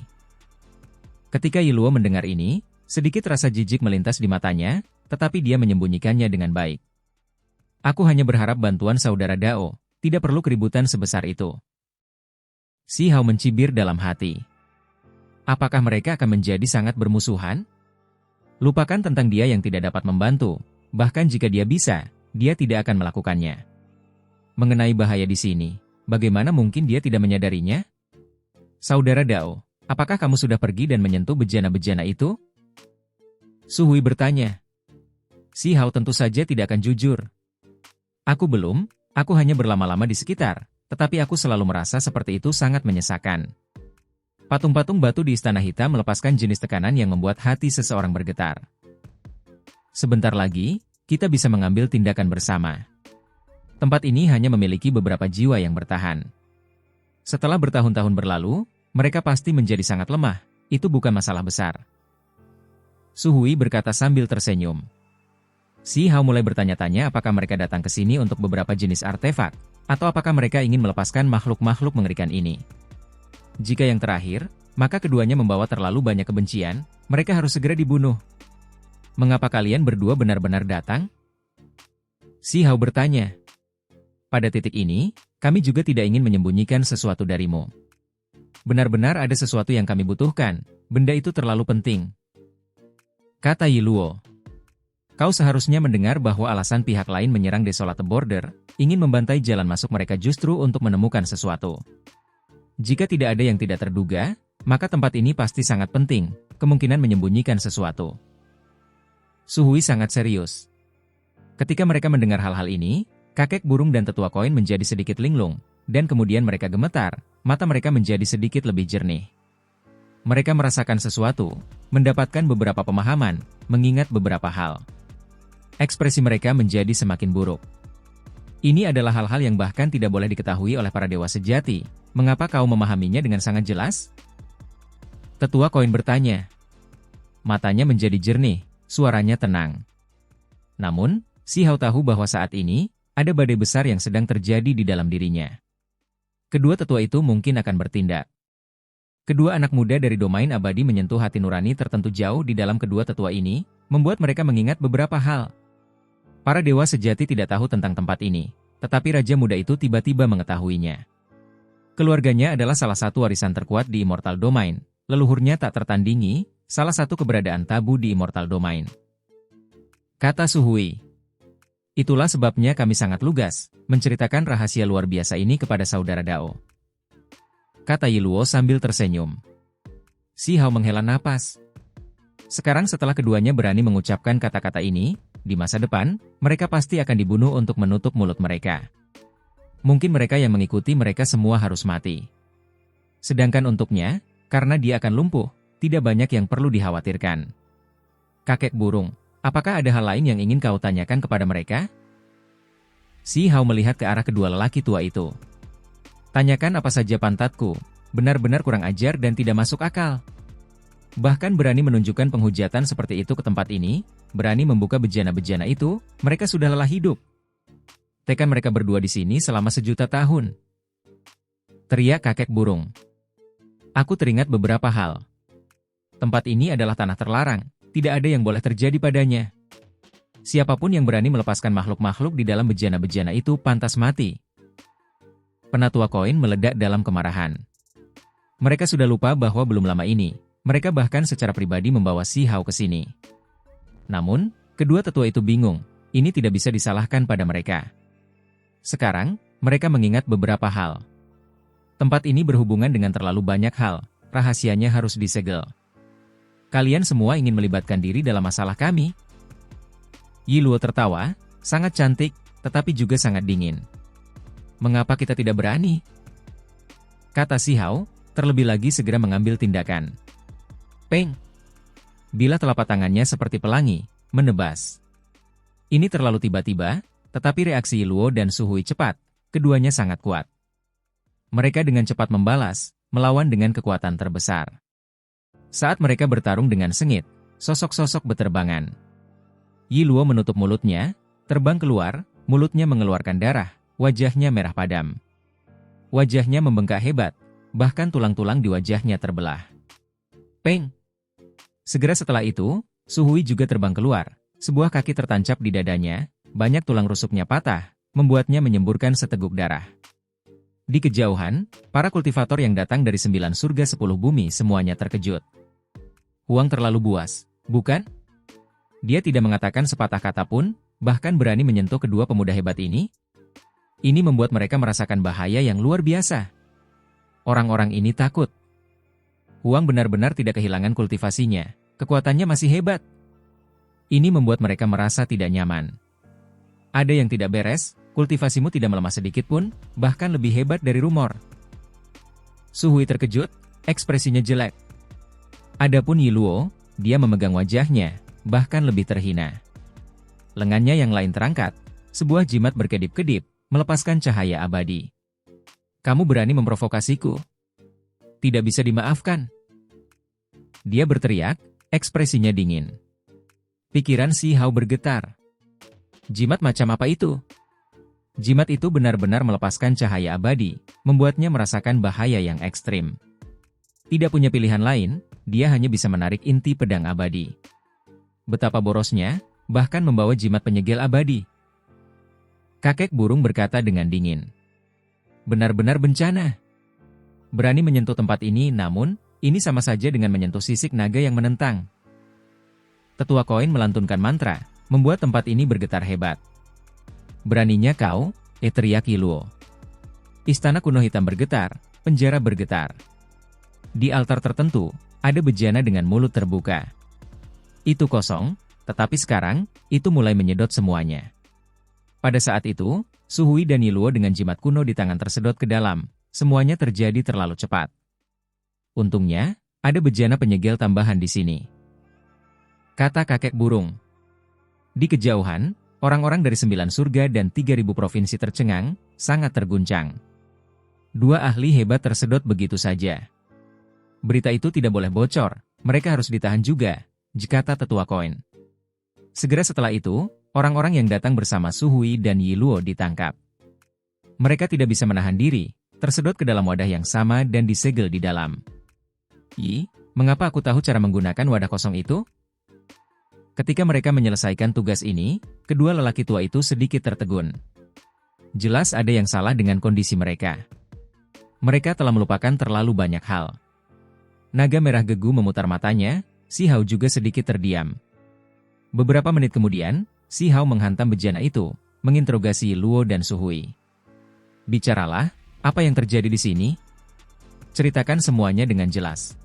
Ketika Yi Luo mendengar ini, sedikit rasa jijik melintas di matanya, tetapi dia menyembunyikannya dengan baik. Aku hanya berharap bantuan saudara Dao, tidak perlu keributan sebesar itu. Si Hao mencibir dalam hati. Apakah mereka akan menjadi sangat bermusuhan? Lupakan tentang dia yang tidak dapat membantu, bahkan jika dia bisa, dia tidak akan melakukannya. Mengenai bahaya di sini, bagaimana mungkin dia tidak menyadarinya? Saudara Dao, apakah kamu sudah pergi dan menyentuh bejana-bejana itu? Su Hui bertanya. Si Hao tentu saja tidak akan jujur. Aku belum, aku hanya berlama-lama di sekitar, tetapi aku selalu merasa seperti itu sangat menyesakan. Patung-patung batu di Istana Hitam melepaskan jenis tekanan yang membuat hati seseorang bergetar. Sebentar lagi, kita bisa mengambil tindakan bersama. Tempat ini hanya memiliki beberapa jiwa yang bertahan. Setelah bertahun-tahun berlalu, mereka pasti menjadi sangat lemah, itu bukan masalah besar. Su Hui berkata sambil tersenyum. Si Hao mulai bertanya-tanya apakah mereka datang ke sini untuk beberapa jenis artefak, atau apakah mereka ingin melepaskan makhluk-makhluk mengerikan ini. Jika yang terakhir, maka keduanya membawa terlalu banyak kebencian, mereka harus segera dibunuh. Mengapa kalian berdua benar-benar datang? Si Hao bertanya. Pada titik ini, kami juga tidak ingin menyembunyikan sesuatu darimu. Benar-benar ada sesuatu yang kami butuhkan, benda itu terlalu penting. Kata Yi Luo. Kau seharusnya mendengar bahwa alasan pihak lain menyerang Desolate Border, ingin membantai jalan masuk mereka justru untuk menemukan sesuatu. Jika tidak ada yang tidak terduga, maka tempat ini pasti sangat penting, kemungkinan menyembunyikan sesuatu. Su Hui sangat serius. Ketika mereka mendengar hal-hal ini, kakek burung dan tetua koin menjadi sedikit linglung, dan kemudian mereka gemetar, mata mereka menjadi sedikit lebih jernih. Mereka merasakan sesuatu, mendapatkan beberapa pemahaman, mengingat beberapa hal. Ekspresi mereka menjadi semakin buruk. Ini adalah hal-hal yang bahkan tidak boleh diketahui oleh para dewa sejati. Mengapa kau memahaminya dengan sangat jelas? Tetua koin bertanya. Matanya menjadi jernih, suaranya tenang. Namun, Si Hao tahu bahwa saat ini, ada badai besar yang sedang terjadi di dalam dirinya. Kedua tetua itu mungkin akan bertindak. Kedua anak muda dari domain abadi menyentuh hati nurani tertentu jauh di dalam kedua tetua ini, membuat mereka mengingat beberapa hal. Para dewa sejati tidak tahu tentang tempat ini, tetapi Raja Muda itu tiba-tiba mengetahuinya. Keluarganya adalah salah satu warisan terkuat di Immortal Domain, leluhurnya tak tertandingi, salah satu keberadaan tabu di Immortal Domain. Kata Su Hui. Itulah sebabnya kami sangat lugas, menceritakan rahasia luar biasa ini kepada saudara Dao. Kata Yi Luo sambil tersenyum. Si Hao menghela napas. Sekarang setelah keduanya berani mengucapkan kata-kata ini, di masa depan, mereka pasti akan dibunuh untuk menutup mulut mereka. Mungkin mereka yang mengikuti mereka semua harus mati. Sedangkan untuknya, karena dia akan lumpuh, tidak banyak yang perlu dikhawatirkan. Kakek burung, apakah ada hal lain yang ingin kau tanyakan kepada mereka? Si Hao melihat ke arah kedua lelaki tua itu. Tanyakan apa saja pantatku, benar-benar kurang ajar dan tidak masuk akal. Bahkan berani menunjukkan penghujatan seperti itu ke tempat ini, berani membuka bejana-bejana itu, mereka sudah lelah hidup. Tekan mereka berdua di sini selama 1.000.000 tahun. Teriak kakek burung. Aku teringat beberapa hal. Tempat ini adalah tanah terlarang, tidak ada yang boleh terjadi padanya. Siapapun yang berani melepaskan makhluk-makhluk di dalam bejana-bejana itu pantas mati. Penatua koin meledak dalam kemarahan. Mereka sudah lupa bahwa belum lama ini, mereka bahkan secara pribadi membawa Si Hao ke sini. Namun, kedua tetua itu bingung, ini tidak bisa disalahkan pada mereka. Sekarang, mereka mengingat beberapa hal. Tempat ini berhubungan dengan terlalu banyak hal, rahasianya harus disegel. Kalian semua ingin melibatkan diri dalam masalah kami? Yi Luo tertawa, sangat cantik, tetapi juga sangat dingin. Mengapa kita tidak berani? Kata Si Hao, terlebih lagi segera mengambil tindakan. Peng! Bila telapak tangannya seperti pelangi, menebas. Ini terlalu tiba-tiba, tetapi reaksi Yi Luo dan Su Hui cepat, keduanya sangat kuat. Mereka dengan cepat membalas, melawan dengan kekuatan terbesar. Saat mereka bertarung dengan sengit, sosok-sosok beterbangan. Yi Luo menutup mulutnya, terbang keluar, mulutnya mengeluarkan darah, wajahnya merah padam. Wajahnya membengkak hebat, bahkan tulang-tulang di wajahnya terbelah. Peng! Segera setelah itu, Su Hui juga terbang keluar, sebuah kaki tertancap di dadanya, banyak tulang rusuknya patah, membuatnya menyemburkan seteguk darah. Di kejauhan, para kultivator yang datang dari 9 surga 10 bumi semuanya terkejut. Huang terlalu buas, bukan? Dia tidak mengatakan sepatah kata pun, bahkan berani menyentuh kedua pemuda hebat ini. Ini membuat mereka merasakan bahaya yang luar biasa. Orang-orang ini takut. Huang benar-benar tidak kehilangan kultivasinya. Kekuatannya masih hebat. Ini membuat mereka merasa tidak nyaman. Ada yang tidak beres, kultivasimu tidak melemah sedikit pun, bahkan lebih hebat dari rumor. Suhui terkejut, ekspresinya jelek. Adapun Yiluo, dia memegang wajahnya, bahkan lebih terhina. Lengannya yang lain terangkat, sebuah jimat berkedip-kedip, melepaskan cahaya abadi. Kamu berani memprovokasiku? Tidak bisa dimaafkan. Dia berteriak, ekspresinya dingin. Pikiran Si Hao bergetar. Jimat macam apa itu? Jimat itu benar-benar melepaskan cahaya abadi, membuatnya merasakan bahaya yang ekstrim. Tidak punya pilihan lain, dia hanya bisa menarik inti pedang abadi. Betapa borosnya, bahkan membawa jimat penyegel abadi. Kakek burung berkata dengan dingin. Benar-benar bencana. Berani menyentuh tempat ini, namun, ini sama saja dengan menyentuh sisik naga yang menentang. Tetua koin melantunkan mantra, membuat tempat ini bergetar hebat. Beraninya kau, teriak Yiluo. Istana kuno hitam bergetar, penjara bergetar. Di altar tertentu, ada bejana dengan mulut terbuka. Itu kosong, tetapi sekarang, itu mulai menyedot semuanya. Pada saat itu, Suhui dan Yiluo dengan jimat kuno di tangan tersedot ke dalam, semuanya terjadi terlalu cepat. Untungnya, ada bejana penyegel tambahan di sini. Kata kakek burung. Di kejauhan, orang-orang dari 9 surga dan 3.000 provinsi tercengang, sangat terguncang. Dua ahli hebat tersedot begitu saja. Berita itu tidak boleh bocor, mereka harus ditahan juga, kata tetua koin. Segera setelah itu, orang-orang yang datang bersama Suhui dan Yiluo ditangkap. Mereka tidak bisa menahan diri, tersedot ke dalam wadah yang sama dan disegel di dalam. Mengapa aku tahu cara menggunakan wadah kosong itu? Ketika mereka menyelesaikan tugas ini, kedua lelaki tua itu sedikit tertegun. Jelas ada yang salah dengan kondisi mereka. Mereka telah melupakan terlalu banyak hal. Naga merah Gegu memutar matanya, Si Hao juga sedikit terdiam. Beberapa menit kemudian, Si Hao menghantam bejana itu, menginterogasi Luo dan Suhui. Bicaralah, apa yang terjadi di sini? Ceritakan semuanya dengan jelas.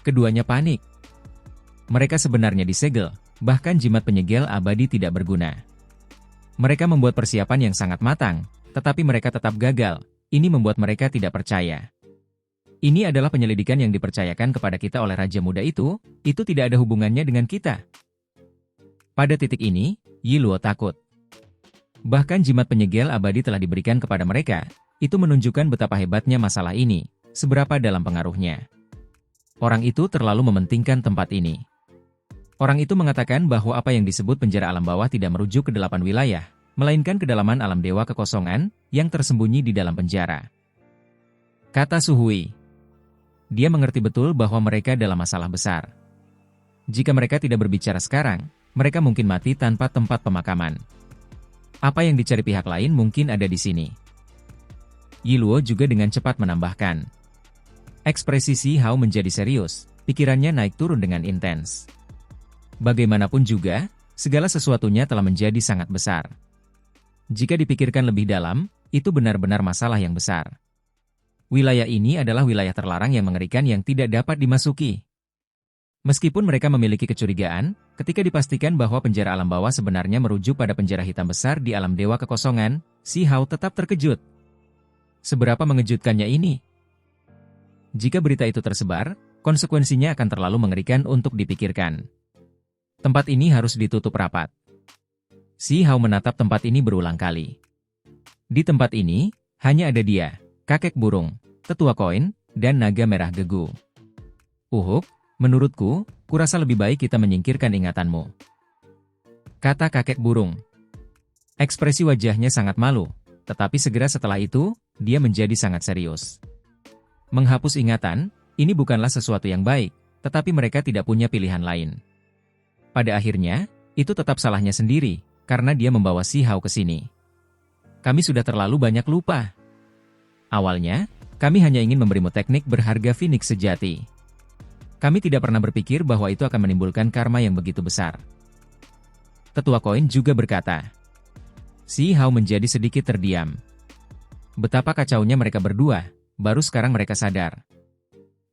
Keduanya panik. Mereka sebenarnya disegel, bahkan jimat penyegel abadi tidak berguna. Mereka membuat persiapan yang sangat matang, tetapi mereka tetap gagal. Ini membuat mereka tidak percaya. Ini adalah penyelidikan yang dipercayakan kepada kita oleh Raja Muda itu tidak ada hubungannya dengan kita. Pada titik ini, Yiluo takut. Bahkan jimat penyegel abadi telah diberikan kepada mereka, itu menunjukkan betapa hebatnya masalah ini, seberapa dalam pengaruhnya. Orang itu terlalu mementingkan tempat ini. Orang itu mengatakan bahwa apa yang disebut penjara alam bawah tidak merujuk ke 8 wilayah, melainkan kedalaman alam dewa kekosongan, yang tersembunyi di dalam penjara. Kata Suhui. Dia mengerti betul bahwa mereka dalam masalah besar. Jika mereka tidak berbicara sekarang, mereka mungkin mati tanpa tempat pemakaman. Apa yang dicari pihak lain mungkin ada di sini. Yiluo juga dengan cepat menambahkan. Ekspresi Si Hao menjadi serius, pikirannya naik turun dengan intens. Bagaimanapun juga, segala sesuatunya telah menjadi sangat besar. Jika dipikirkan lebih dalam, itu benar-benar masalah yang besar. Wilayah ini adalah wilayah terlarang yang mengerikan yang tidak dapat dimasuki. Meskipun mereka memiliki kecurigaan, ketika dipastikan bahwa penjara alam bawah sebenarnya merujuk pada penjara hitam besar di alam dewa kekosongan, Si Hao tetap terkejut. Seberapa mengejutkannya ini? Jika berita itu tersebar, konsekuensinya akan terlalu mengerikan untuk dipikirkan. Tempat ini harus ditutup rapat. Si Hao menatap tempat ini berulang kali. Di tempat ini, hanya ada dia, kakek burung, tetua koin, dan naga merah Gegu. Menurutku, kurasa lebih baik kita menyingkirkan ingatanmu. Kata kakek burung. Ekspresi wajahnya sangat malu, tetapi segera setelah itu, dia menjadi sangat serius. Menghapus ingatan, ini bukanlah sesuatu yang baik, tetapi mereka tidak punya pilihan lain. Pada akhirnya, itu tetap salahnya sendiri, karena dia membawa Si Hao ke sini. Kami sudah terlalu banyak lupa. Awalnya, kami hanya ingin memberimu teknik berharga Phoenix sejati. Kami tidak pernah berpikir bahwa itu akan menimbulkan karma yang begitu besar. Tetua koin juga berkata. Si Hao menjadi sedikit terdiam. Betapa kacaunya mereka berdua, baru sekarang mereka sadar.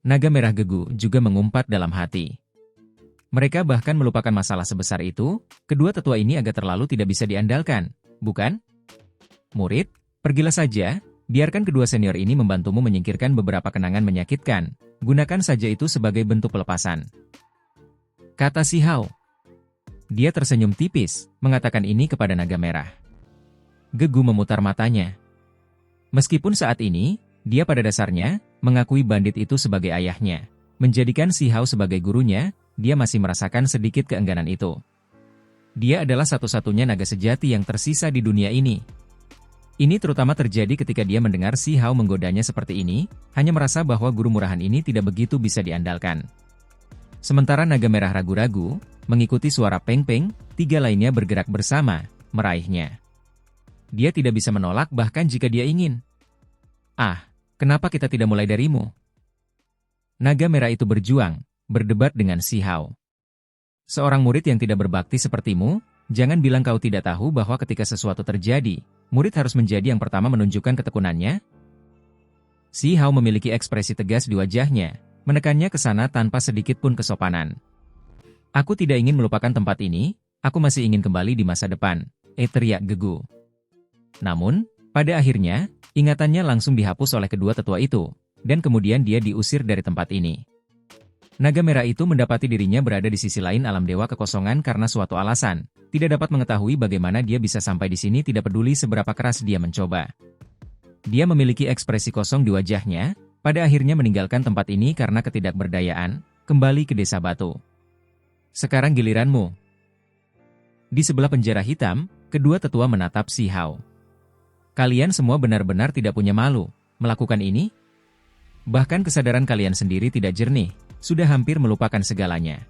Naga merah Gegu juga mengumpat dalam hati. Mereka bahkan melupakan masalah sebesar itu, kedua tetua ini agak terlalu tidak bisa diandalkan, bukan? Murid, pergilah saja, biarkan kedua senior ini membantumu menyingkirkan beberapa kenangan menyakitkan, gunakan saja itu sebagai bentuk pelepasan. Kata si Hao. Dia tersenyum tipis, mengatakan ini kepada naga merah. Gegu memutar matanya. Meskipun saat ini, dia pada dasarnya mengakui bandit itu sebagai ayahnya. Menjadikan si Hao sebagai gurunya, dia masih merasakan sedikit keengganan itu. Dia adalah satu-satunya naga sejati yang tersisa di dunia ini. Ini terutama terjadi ketika dia mendengar si Hao menggodanya seperti ini, hanya merasa bahwa guru murahan ini tidak begitu bisa diandalkan. Sementara naga merah ragu-ragu, mengikuti suara peng-peng, tiga lainnya bergerak bersama, meraihnya. Dia tidak bisa menolak bahkan jika dia ingin. Ah, kenapa kita tidak mulai darimu? Naga merah itu berjuang, berdebat dengan si Hao. Seorang murid yang tidak berbakti sepertimu, jangan bilang kau tidak tahu bahwa ketika sesuatu terjadi, murid harus menjadi yang pertama menunjukkan ketekunannya. Si Hao memiliki ekspresi tegas di wajahnya, menekannya ke sana tanpa sedikit pun kesopanan. Aku tidak ingin melupakan tempat ini, aku masih ingin kembali di masa depan, teriak Gegu. Namun, pada akhirnya, ingatannya langsung dihapus oleh kedua tetua itu, dan kemudian dia diusir dari tempat ini. Naga merah itu mendapati dirinya berada di sisi lain alam dewa kekosongan karena suatu alasan, tidak dapat mengetahui bagaimana dia bisa sampai di sini tidak peduli seberapa keras dia mencoba. Dia memiliki ekspresi kosong di wajahnya, pada akhirnya meninggalkan tempat ini karena ketidakberdayaan, kembali ke desa batu. Sekarang giliranmu. Di sebelah penjara hitam, kedua tetua menatap si Hao. Kalian semua benar-benar tidak punya malu, melakukan ini? Bahkan kesadaran kalian sendiri tidak jernih, sudah hampir melupakan segalanya.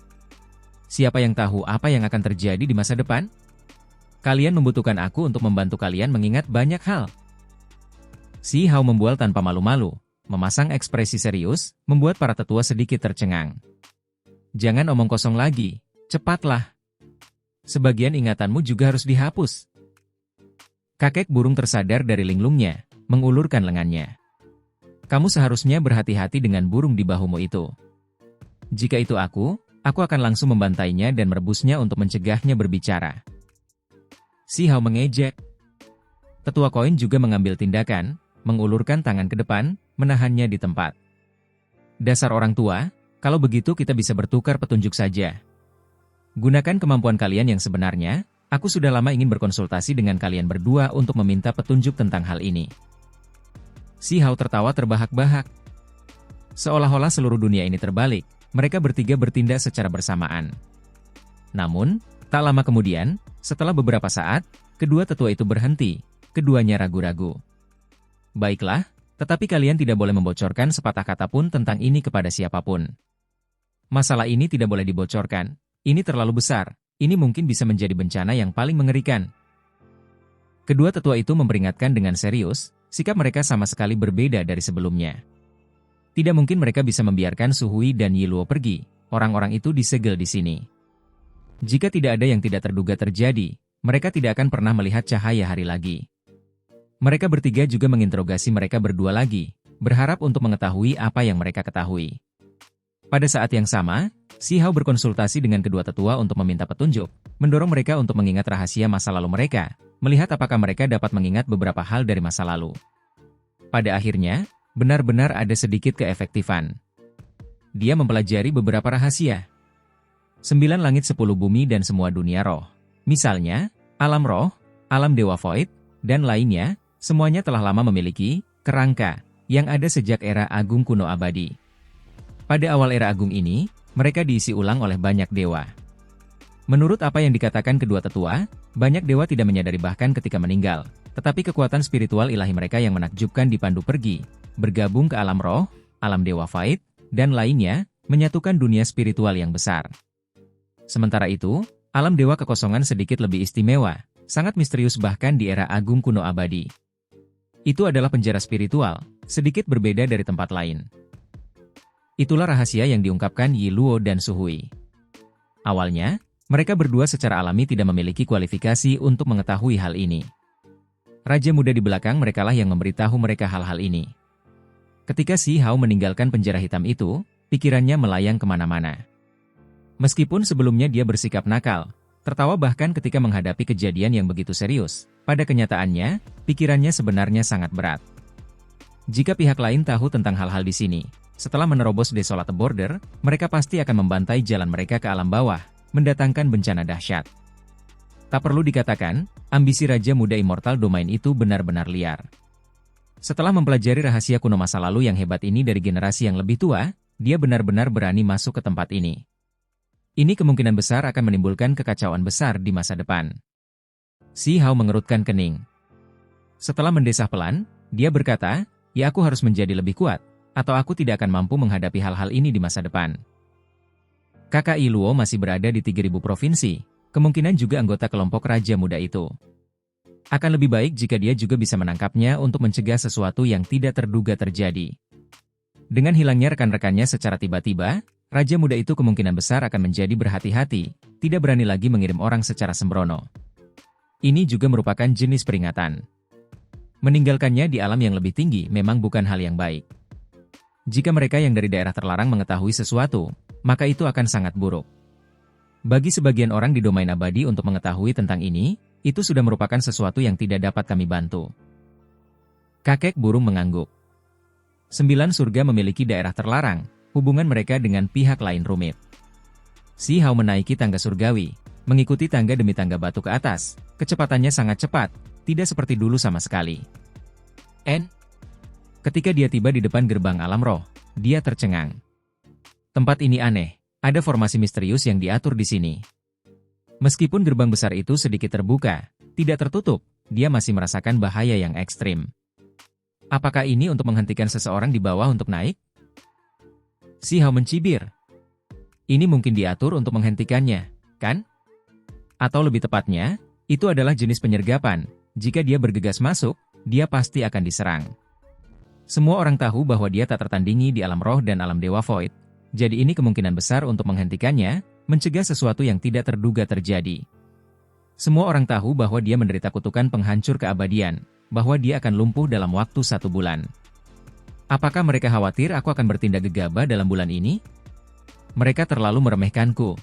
Siapa yang tahu apa yang akan terjadi di masa depan? Kalian membutuhkan aku untuk membantu kalian mengingat banyak hal. Si Hao membual tanpa malu-malu, memasang ekspresi serius, membuat para tetua sedikit tercengang. Jangan omong kosong lagi, cepatlah. Sebagian ingatanmu juga harus dihapus. Kakek burung tersadar dari linglungnya, mengulurkan lengannya. Kamu seharusnya berhati-hati dengan burung di bahumu itu. Jika itu aku akan langsung membantainya dan merebusnya untuk mencegahnya berbicara. Si Hao mengejek. Tetua koin juga mengambil tindakan, mengulurkan tangan ke depan, menahannya di tempat. Dasar orang tua, kalau begitu kita bisa bertukar petunjuk saja. Gunakan kemampuan kalian yang sebenarnya, aku sudah lama ingin berkonsultasi dengan kalian berdua untuk meminta petunjuk tentang hal ini. Si Hao tertawa terbahak-bahak. Seolah-olah seluruh dunia ini terbalik, mereka bertiga bertindak secara bersamaan. Namun, tak lama kemudian, setelah beberapa saat, kedua tetua itu berhenti, keduanya ragu-ragu. Baiklah, tetapi kalian tidak boleh membocorkan sepatah kata pun tentang ini kepada siapapun. Masalah ini tidak boleh dibocorkan, ini terlalu besar, ini mungkin bisa menjadi bencana yang paling mengerikan. Kedua tetua itu memperingatkan dengan serius, sikap mereka sama sekali berbeda dari sebelumnya. Tidak mungkin mereka bisa membiarkan Su Hui dan Yi Luo pergi, orang-orang itu disegel di sini. Jika tidak ada yang tidak terduga terjadi, mereka tidak akan pernah melihat cahaya hari lagi. Mereka bertiga juga menginterogasi mereka berdua lagi, berharap untuk mengetahui apa yang mereka ketahui. Pada saat yang sama, si Hao berkonsultasi dengan kedua tetua untuk meminta petunjuk, mendorong mereka untuk mengingat rahasia masa lalu mereka, melihat apakah mereka dapat mengingat beberapa hal dari masa lalu. Pada akhirnya, benar-benar ada sedikit keefektifan. Dia mempelajari beberapa rahasia. 9 langit 10 bumi dan semua dunia roh. Misalnya, alam roh, alam dewa void, dan lainnya, semuanya telah lama memiliki kerangka yang ada sejak era agung kuno abadi. Pada awal era agung ini, mereka diisi ulang oleh banyak dewa. Menurut apa yang dikatakan kedua tetua, banyak dewa tidak menyadari bahkan ketika meninggal, tetapi kekuatan spiritual ilahi mereka yang menakjubkan dipandu pergi, bergabung ke alam roh, alam dewa void, dan lainnya, menyatukan dunia spiritual yang besar. Sementara itu, alam dewa kekosongan sedikit lebih istimewa, sangat misterius bahkan di era agung kuno abadi. Itu adalah penjara spiritual, sedikit berbeda dari tempat lain. Itulah rahasia yang diungkapkan Yi Luo dan Su Hui. Awalnya, Mereka berdua secara alami tidak memiliki kualifikasi untuk mengetahui hal ini. Raja muda di belakang merekalah yang memberitahu mereka hal-hal ini. Ketika Si Hao meninggalkan penjara hitam itu, pikirannya melayang kemana-mana. Meskipun sebelumnya dia bersikap nakal, tertawa bahkan ketika menghadapi kejadian yang begitu serius, pada kenyataannya, pikirannya sebenarnya sangat berat. Jika pihak lain tahu tentang hal-hal di sini, setelah menerobos Desolate Border, mereka pasti akan membantai jalan mereka ke alam bawah, mendatangkan bencana dahsyat. Tak perlu dikatakan, ambisi Raja Muda Immortal Domain itu benar-benar liar. Setelah mempelajari rahasia kuno masa lalu yang hebat ini dari generasi yang lebih tua, dia benar-benar berani masuk ke tempat ini. Ini kemungkinan besar akan menimbulkan kekacauan besar di masa depan. Si Hao mengerutkan kening. Setelah mendesah pelan, dia berkata, ya aku harus menjadi lebih kuat, atau aku tidak akan mampu menghadapi hal-hal ini di masa depan. Kakak Yi Luo masih berada di 3000 provinsi, kemungkinan juga anggota kelompok Raja Muda itu. Akan lebih baik jika dia juga bisa menangkapnya untuk mencegah sesuatu yang tidak terduga terjadi. Dengan hilangnya rekan-rekannya secara tiba-tiba, Raja Muda itu kemungkinan besar akan menjadi berhati-hati, tidak berani lagi mengirim orang secara sembrono. Ini juga merupakan jenis peringatan. Meninggalkannya di alam yang lebih tinggi memang bukan hal yang baik. Jika mereka yang dari daerah terlarang mengetahui sesuatu, maka itu akan sangat buruk. Bagi sebagian orang di domain abadi untuk mengetahui tentang ini, itu sudah merupakan sesuatu yang tidak dapat kami bantu. Kakek burung mengangguk. 9 surga memiliki daerah terlarang, hubungan mereka dengan pihak lain rumit. Si Hao menaiki tangga surgawi, mengikuti tangga demi tangga batu ke atas, kecepatannya sangat cepat, tidak seperti dulu sama sekali. Ketika dia tiba di depan gerbang alam roh, dia tercengang. Tempat ini aneh. Ada formasi misterius yang diatur di sini. Meskipun gerbang besar itu sedikit terbuka, tidak tertutup, dia masih merasakan bahaya yang ekstrim. Apakah ini untuk menghentikan seseorang di bawah untuk naik? Si Hao mencibir. Ini mungkin diatur untuk menghentikannya, kan? Atau lebih tepatnya, itu adalah jenis penyergapan. Jika dia bergegas masuk, dia pasti akan diserang. Semua orang tahu bahwa dia tak tertandingi di alam roh dan alam Dewa Void. Jadi ini kemungkinan besar untuk menghentikannya, mencegah sesuatu yang tidak terduga terjadi. Semua orang tahu bahwa dia menderita kutukan penghancur keabadian, bahwa dia akan lumpuh dalam waktu 1 bulan. Apakah mereka khawatir aku akan bertindak gegabah dalam bulan ini? Mereka terlalu meremehkanku.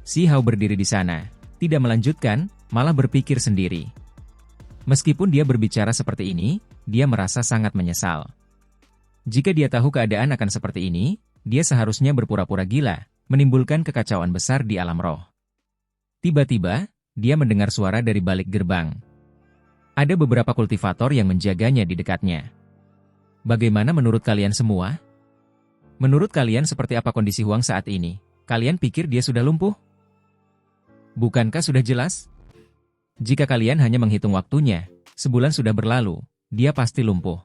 Si Hao berdiri di sana, tidak melanjutkan, malah berpikir sendiri. Meskipun dia berbicara seperti ini, dia merasa sangat menyesal. Jika dia tahu keadaan akan seperti ini, dia seharusnya berpura-pura gila, menimbulkan kekacauan besar di alam roh. Tiba-tiba, dia mendengar suara dari balik gerbang. Ada beberapa kultivator yang menjaganya di dekatnya. Bagaimana menurut kalian semua? Menurut kalian seperti apa kondisi Huang saat ini? Kalian pikir dia sudah lumpuh? Bukankah sudah jelas? Jika kalian hanya menghitung waktunya, sebulan sudah berlalu, dia pasti lumpuh.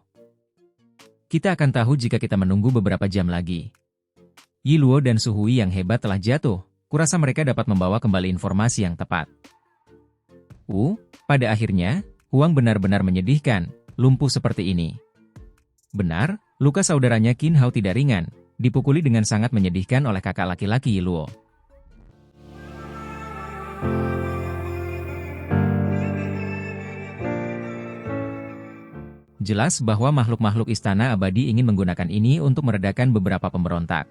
Kita akan tahu jika kita menunggu beberapa jam lagi. Yi Luo dan Su Hui yang hebat telah jatuh, kurasa mereka dapat membawa kembali informasi yang tepat. Pada akhirnya, Huang benar-benar menyedihkan, lumpuh seperti ini. Benar, luka saudaranya Qin Hao tidak ringan, dipukuli dengan sangat menyedihkan oleh kakak laki-laki Yi Luo. Jelas bahwa makhluk-makhluk istana abadi ingin menggunakan ini untuk meredakan beberapa pemberontak.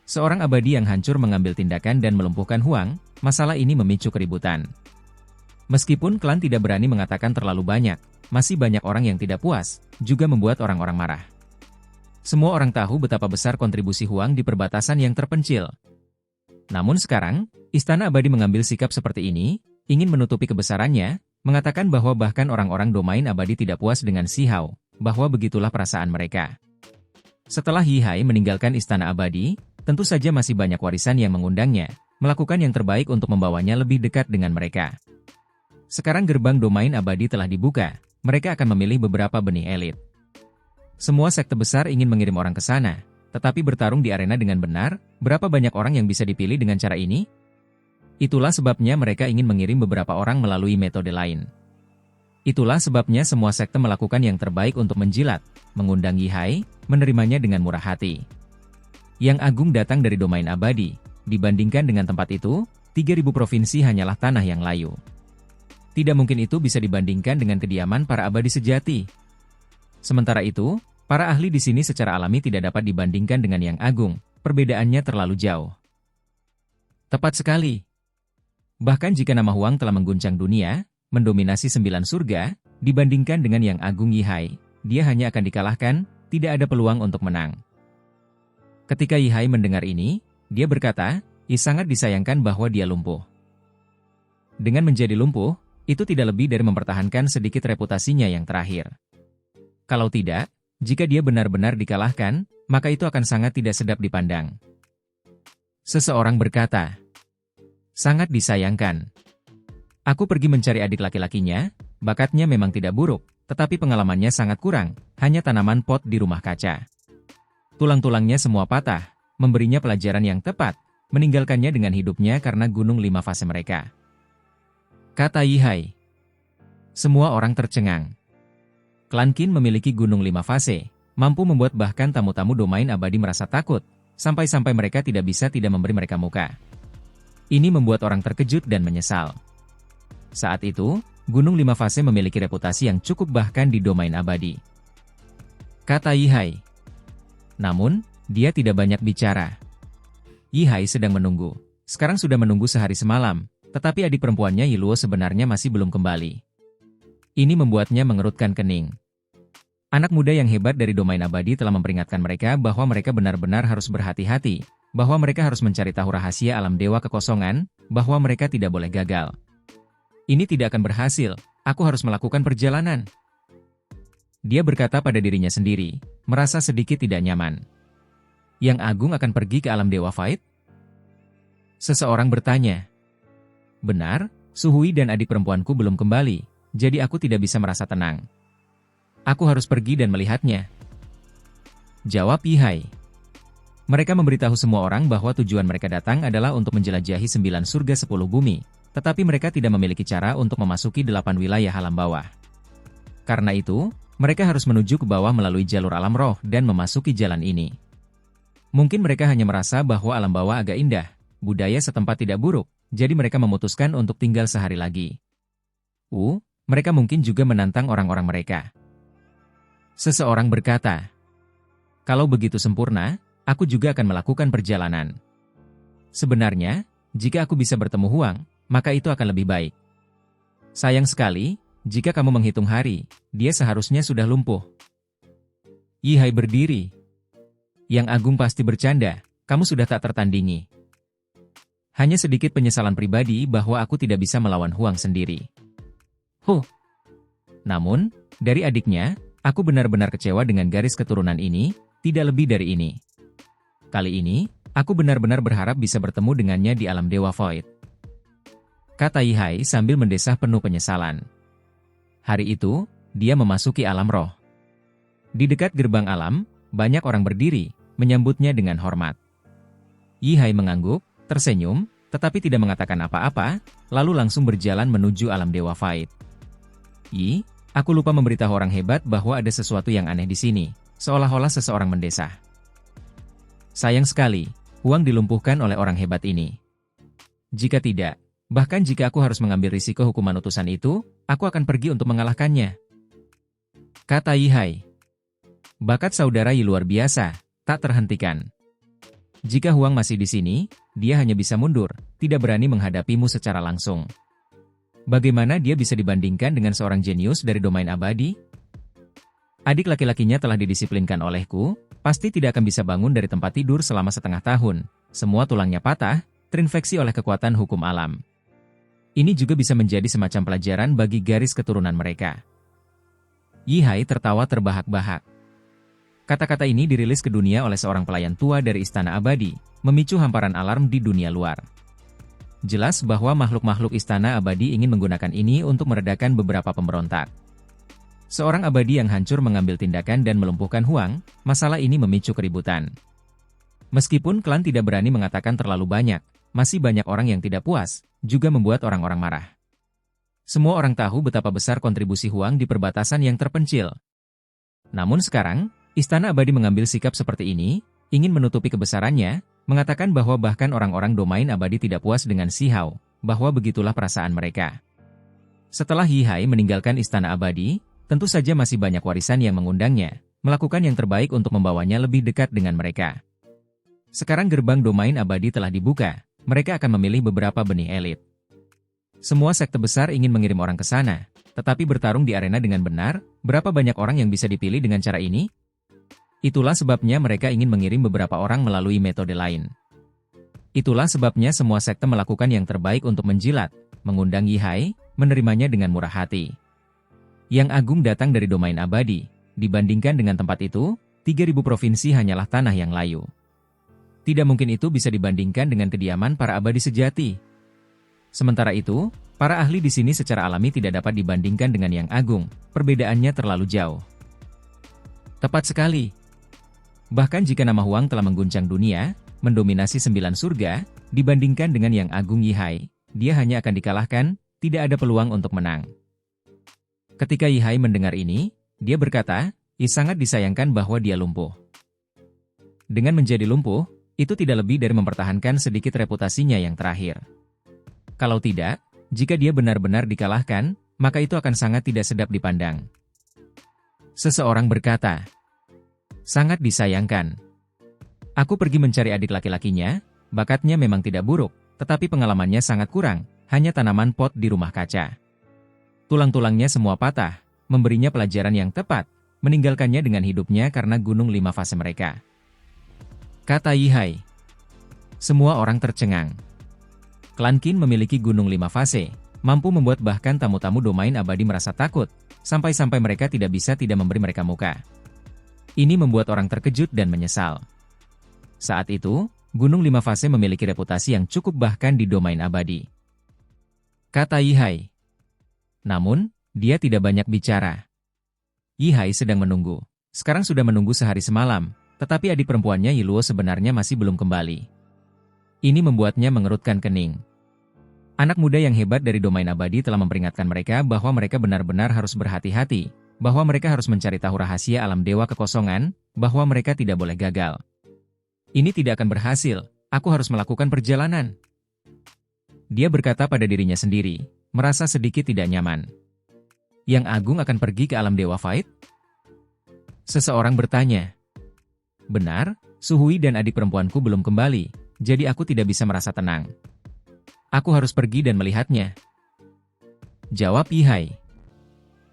Seorang abadi yang hancur mengambil tindakan dan melumpuhkan Huang, masalah ini memicu keributan. Meskipun klan tidak berani mengatakan terlalu banyak, masih banyak orang yang tidak puas, juga membuat orang-orang marah. Semua orang tahu betapa besar kontribusi Huang di perbatasan yang terpencil. Namun sekarang, istana abadi mengambil sikap seperti ini, ingin menutupi kebesarannya, mengatakan bahwa bahkan orang-orang domain abadi tidak puas dengan Si Hao, bahwa begitulah perasaan mereka. Setelah Yi Hai meninggalkan istana abadi, tentu saja masih banyak warisan yang mengundangnya, melakukan yang terbaik untuk membawanya lebih dekat dengan mereka. Sekarang gerbang domain abadi telah dibuka, mereka akan memilih beberapa benih elit. Semua sekte besar ingin mengirim orang ke sana, tetapi bertarung di arena dengan benar, berapa banyak orang yang bisa dipilih dengan cara ini? Itulah sebabnya mereka ingin mengirim beberapa orang melalui metode lain. Itulah sebabnya semua sekte melakukan yang terbaik untuk menjilat, mengundang Yi Hai, menerimanya dengan murah hati. Yang Agung datang dari domain abadi, Dibandingkan dengan tempat itu, 3.000 provinsi hanyalah tanah yang layu. Tidak mungkin itu bisa dibandingkan dengan kediaman para abadi sejati. Sementara itu, para ahli di sini secara alami tidak dapat dibandingkan dengan yang agung, perbedaannya terlalu jauh. Tepat sekali. Bahkan jika nama Huang telah mengguncang dunia, mendominasi 9 surga, dibandingkan dengan yang agung Yihai, dia hanya akan dikalahkan, tidak ada peluang untuk menang. Ketika Yihai mendengar ini, dia berkata, sangat disayangkan bahwa dia lumpuh. Dengan menjadi lumpuh, itu tidak lebih dari mempertahankan sedikit reputasinya yang terakhir. Kalau tidak, jika dia benar-benar dikalahkan, maka itu akan sangat tidak sedap dipandang. Seseorang berkata, sangat disayangkan. Aku pergi mencari adik laki-lakinya, bakatnya memang tidak buruk, tetapi pengalamannya sangat kurang, hanya tanaman pot di rumah kaca. Tulang-tulangnya semua patah, memberinya pelajaran yang tepat, meninggalkannya dengan hidupnya karena gunung 5 fase mereka. Kata Yihai. Semua orang tercengang. Klan Qin memiliki gunung 5 fase, mampu membuat bahkan tamu-tamu domain abadi merasa takut, sampai-sampai mereka tidak bisa tidak memberi mereka muka. Ini membuat orang terkejut dan menyesal. Saat itu, gunung 5 fase memiliki reputasi yang cukup bahkan di domain abadi. Kata Yihai. Namun, dia tidak banyak bicara. Yihai sedang menunggu. Sekarang sudah menunggu sehari semalam, tetapi adik perempuannya Yiluo sebenarnya masih belum kembali. Ini membuatnya mengerutkan kening. Anak muda yang hebat dari domain abadi telah memperingatkan mereka bahwa mereka benar-benar harus berhati-hati, bahwa mereka harus mencari tahu rahasia alam dewa kekosongan, bahwa mereka tidak boleh gagal. Ini tidak akan berhasil, aku harus melakukan perjalanan. Dia berkata pada dirinya sendiri, merasa sedikit tidak nyaman. Yang Agung akan pergi ke alam Dewa Fight? Seseorang bertanya. Benar, Suhui dan adik perempuanku belum kembali, jadi aku tidak bisa merasa tenang. Aku harus pergi dan melihatnya. Jawab Yihai. Mereka memberitahu semua orang bahwa tujuan mereka datang adalah untuk menjelajahi 9 surga 10 bumi, tetapi mereka tidak memiliki cara untuk memasuki 8 wilayah alam bawah. Karena itu, mereka harus menuju ke bawah melalui jalur alam roh dan memasuki jalan ini. Mungkin mereka hanya merasa bahwa alam bawah agak indah, budaya setempat tidak buruk, jadi mereka memutuskan untuk tinggal sehari lagi. Mereka mungkin juga menantang orang-orang mereka. Seseorang berkata, kalau begitu sempurna, aku juga akan melakukan perjalanan. Sebenarnya, jika aku bisa bertemu Huang, maka itu akan lebih baik. Sayang sekali, jika kamu menghitung hari, dia seharusnya sudah lumpuh. Yihai berdiri. Yang Agung pasti bercanda, kamu sudah tak tertandingi. Hanya sedikit penyesalan pribadi bahwa aku tidak bisa melawan Huang sendiri. Namun, dari adiknya, aku benar-benar kecewa dengan garis keturunan ini, tidak lebih dari ini. Kali ini, aku benar-benar berharap bisa bertemu dengannya di alam Dewa Void. Kata Yihai sambil mendesah penuh penyesalan. Hari itu, dia memasuki alam roh. Di dekat gerbang alam, banyak orang berdiri, menyambutnya dengan hormat. Yihai mengangguk, tersenyum, tetapi tidak mengatakan apa-apa, lalu langsung berjalan menuju alam Dewa Fight. Aku lupa memberitahu orang hebat bahwa ada sesuatu yang aneh di sini, seolah-olah seseorang mendesah. Sayang sekali, Huang dilumpuhkan oleh orang hebat ini. Jika tidak, bahkan jika aku harus mengambil risiko hukuman utusan itu, aku akan pergi untuk mengalahkannya. Kata Yihai. Bakat saudara Yi luar biasa, tak terhentikan. Jika Huang masih di sini, dia hanya bisa mundur, tidak berani menghadapimu secara langsung. Bagaimana dia bisa dibandingkan dengan seorang jenius dari domain abadi? Adik laki-lakinya telah didisiplinkan olehku, pasti tidak akan bisa bangun dari tempat tidur selama setengah tahun. Semua tulangnya patah, terinfeksi oleh kekuatan hukum alam. Ini juga bisa menjadi semacam pelajaran bagi garis keturunan mereka. Yihai tertawa terbahak-bahak. Kata-kata ini dirilis ke dunia oleh seorang pelayan tua dari Istana Abadi, memicu hamparan alarm di dunia luar. Jelas bahwa makhluk-makhluk Istana Abadi ingin menggunakan ini untuk meredakan beberapa pemberontak. Seorang abadi yang hancur mengambil tindakan dan melumpuhkan Huang, masalah ini memicu keributan. Meskipun klan tidak berani mengatakan terlalu banyak, masih banyak orang yang tidak puas, juga membuat orang-orang marah. Semua orang tahu betapa besar kontribusi Huang di perbatasan yang terpencil. Namun sekarang, Istana Abadi mengambil sikap seperti ini, ingin menutupi kebesarannya, mengatakan bahwa bahkan orang-orang domain abadi tidak puas dengan Si Hao, bahwa begitulah perasaan mereka. Setelah Yi Hai meninggalkan istana abadi, tentu saja masih banyak warisan yang mengundangnya, melakukan yang terbaik untuk membawanya lebih dekat dengan mereka. Sekarang gerbang domain abadi telah dibuka, mereka akan memilih beberapa benih elit. Semua sekte besar ingin mengirim orang ke sana, tetapi bertarung di arena dengan benar, berapa banyak orang yang bisa dipilih dengan cara ini? Itulah sebabnya mereka ingin mengirim beberapa orang melalui metode lain. Itulah sebabnya semua sekte melakukan yang terbaik untuk menjilat, mengundang Yi Hai, menerimanya dengan murah hati. Yang agung datang dari domain abadi, dibandingkan dengan tempat itu, 3.000 provinsi hanyalah tanah yang layu. Tidak mungkin itu bisa dibandingkan dengan kediaman para abadi sejati. Sementara itu, para ahli di sini secara alami tidak dapat dibandingkan dengan yang agung, perbedaannya terlalu jauh. Tepat sekali. Bahkan jika nama Huang telah mengguncang dunia, mendominasi 9 surga, dibandingkan dengan yang agung Yi Hai, dia hanya akan dikalahkan, tidak ada peluang untuk menang. Ketika Yi Hai mendengar ini, dia berkata, sangat disayangkan bahwa dia lumpuh. Dengan menjadi lumpuh, itu tidak lebih dari mempertahankan sedikit reputasinya yang terakhir. Kalau tidak, jika dia benar-benar dikalahkan, maka itu akan sangat tidak sedap dipandang. Seseorang berkata, sangat disayangkan. Aku pergi mencari adik laki-lakinya, bakatnya memang tidak buruk, tetapi pengalamannya sangat kurang, hanya tanaman pot di rumah kaca. Tulang-tulangnya semua patah, memberinya pelajaran yang tepat, meninggalkannya dengan hidupnya karena gunung 5 fase mereka. Kata Yi Hai. Semua orang tercengang. Klan Qin memiliki gunung 5 fase, mampu membuat bahkan tamu-tamu domain abadi merasa takut, sampai-sampai mereka tidak bisa tidak memberi mereka muka. Ini membuat orang terkejut dan menyesal. Saat itu, gunung 5 fase memiliki reputasi yang cukup bahkan di domain abadi. Kata Yi Hai. Namun, dia tidak banyak bicara. Yi Hai sedang menunggu. Sekarang sudah menunggu sehari semalam, tetapi adik perempuannya Yi Luo sebenarnya masih belum kembali. Ini membuatnya mengerutkan kening. Anak muda yang hebat dari domain abadi telah memperingatkan mereka bahwa mereka benar-benar harus berhati-hati, bahwa mereka harus mencari tahu rahasia alam dewa kekosongan, bahwa mereka tidak boleh gagal. Ini tidak akan berhasil, aku harus melakukan perjalanan. Dia berkata pada dirinya sendiri, merasa sedikit tidak nyaman. Yang Agung akan pergi ke alam dewa Fight? Seseorang bertanya. Benar, Suhui dan adik perempuanku belum kembali, jadi aku tidak bisa merasa tenang. Aku harus pergi dan melihatnya. Jawab Yi Hai.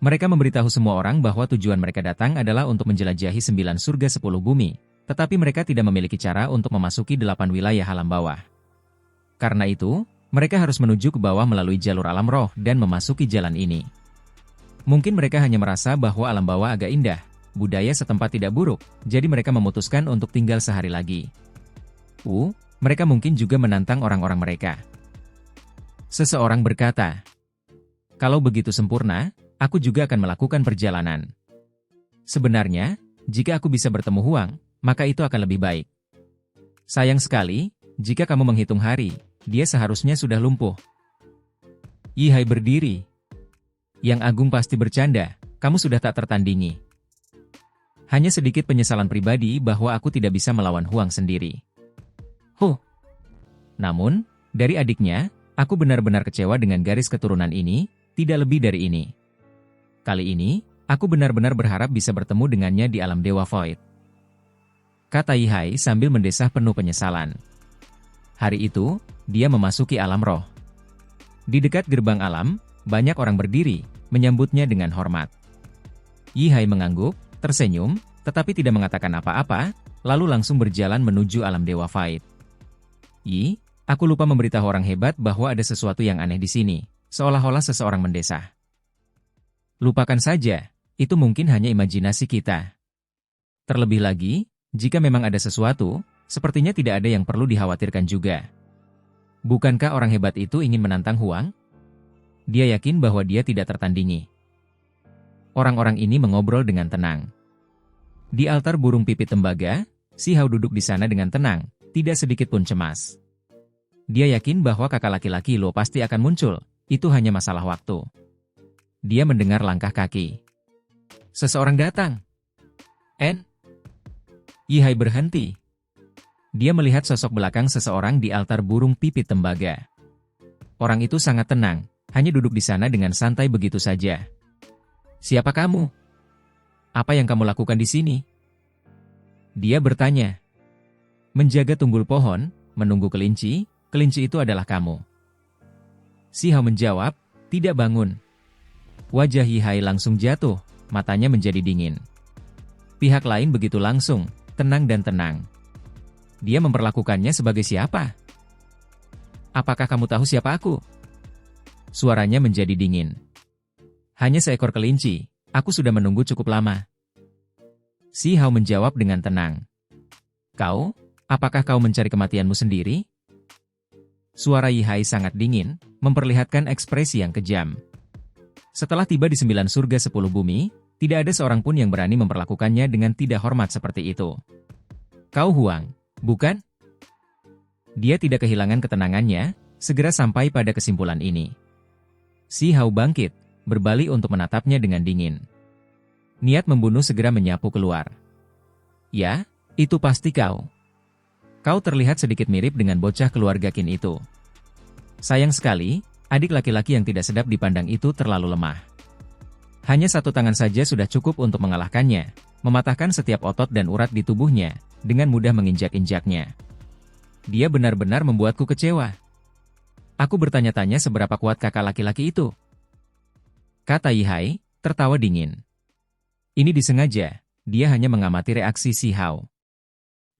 Mereka memberitahu semua orang bahwa tujuan mereka datang adalah untuk menjelajahi 9 surga 10 bumi, tetapi mereka tidak memiliki cara untuk memasuki 8 wilayah alam bawah. Karena itu, mereka harus menuju ke bawah melalui jalur alam roh dan memasuki jalan ini. Mungkin mereka hanya merasa bahwa alam bawah agak indah, budaya setempat tidak buruk, jadi mereka memutuskan untuk tinggal sehari lagi. Mereka mungkin juga menantang orang-orang mereka. Seseorang berkata, kalau begitu sempurna, aku juga akan melakukan perjalanan. Sebenarnya, jika aku bisa bertemu Huang, maka itu akan lebih baik. Sayang sekali, jika kamu menghitung hari, dia seharusnya sudah lumpuh. Yi Hai berdiri. Yang Agung pasti bercanda, kamu sudah tak tertandingi. Hanya sedikit penyesalan pribadi bahwa aku tidak bisa melawan Huang sendiri. Namun, dari adiknya, aku benar-benar kecewa dengan garis keturunan ini, tidak lebih dari ini. Kali ini, aku benar-benar berharap bisa bertemu dengannya di alam Dewa Void. Kata Yi Hai sambil mendesah penuh penyesalan. Hari itu, dia memasuki alam roh. Di dekat gerbang alam, banyak orang berdiri, menyambutnya dengan hormat. Yi Hai mengangguk, tersenyum, tetapi tidak mengatakan apa-apa, lalu langsung berjalan menuju alam Dewa Void. Yi, aku lupa memberitahu orang hebat bahwa ada sesuatu yang aneh di sini, seolah-olah seseorang mendesah. Lupakan saja, itu mungkin hanya imajinasi kita. Terlebih lagi, jika memang ada sesuatu, sepertinya tidak ada yang perlu dikhawatirkan juga. Bukankah orang hebat itu ingin menantang Huang? Dia yakin bahwa dia tidak tertandingi. Orang-orang ini mengobrol dengan tenang. Di altar burung pipit tembaga, Si Hao duduk di sana dengan tenang, tidak sedikit pun cemas. Dia yakin bahwa kakak laki-laki Lo pasti akan muncul, itu hanya masalah waktu. Dia mendengar langkah kaki. Seseorang datang. Yi Hai berhenti. Dia melihat sosok belakang seseorang di altar burung pipit tembaga. Orang itu sangat tenang, hanya duduk di sana dengan santai begitu saja. "Siapa kamu? Apa yang kamu lakukan di sini?" Dia bertanya. "Menjaga tunggul pohon, menunggu kelinci, kelinci itu adalah kamu." Si Hao menjawab, "Tidak bangun." Wajah Yihai langsung jatuh, matanya menjadi dingin. Pihak lain begitu langsung, tenang dan tenang. Dia memperlakukannya sebagai siapa? "Apakah kamu tahu siapa aku?" Suaranya menjadi dingin. "Hanya seekor kelinci, aku sudah menunggu cukup lama." Si Hao menjawab dengan tenang. "Kau? Apakah kau mencari kematianmu sendiri?" Suara Yihai sangat dingin, memperlihatkan ekspresi yang kejam. Setelah tiba di 9 surga 10 bumi, tidak ada seorang pun yang berani memperlakukannya dengan tidak hormat seperti itu. "Kau Huang, bukan?" Dia tidak kehilangan ketenangannya, segera sampai pada kesimpulan ini. Si Hao bangkit, berbalik untuk menatapnya dengan dingin. Niat membunuh segera menyapu keluar. "Ya, itu pasti kau. Kau terlihat sedikit mirip dengan bocah keluarga Qin itu." Sayang sekali, adik laki-laki yang tidak sedap dipandang itu terlalu lemah. Hanya satu tangan saja sudah cukup untuk mengalahkannya, mematahkan setiap otot dan urat di tubuhnya, dengan mudah menginjak-injaknya. Dia benar-benar membuatku kecewa. "Aku bertanya-tanya seberapa kuat kakak laki-laki itu," kata Yihai, tertawa dingin. Ini disengaja, dia hanya mengamati reaksi si Hao.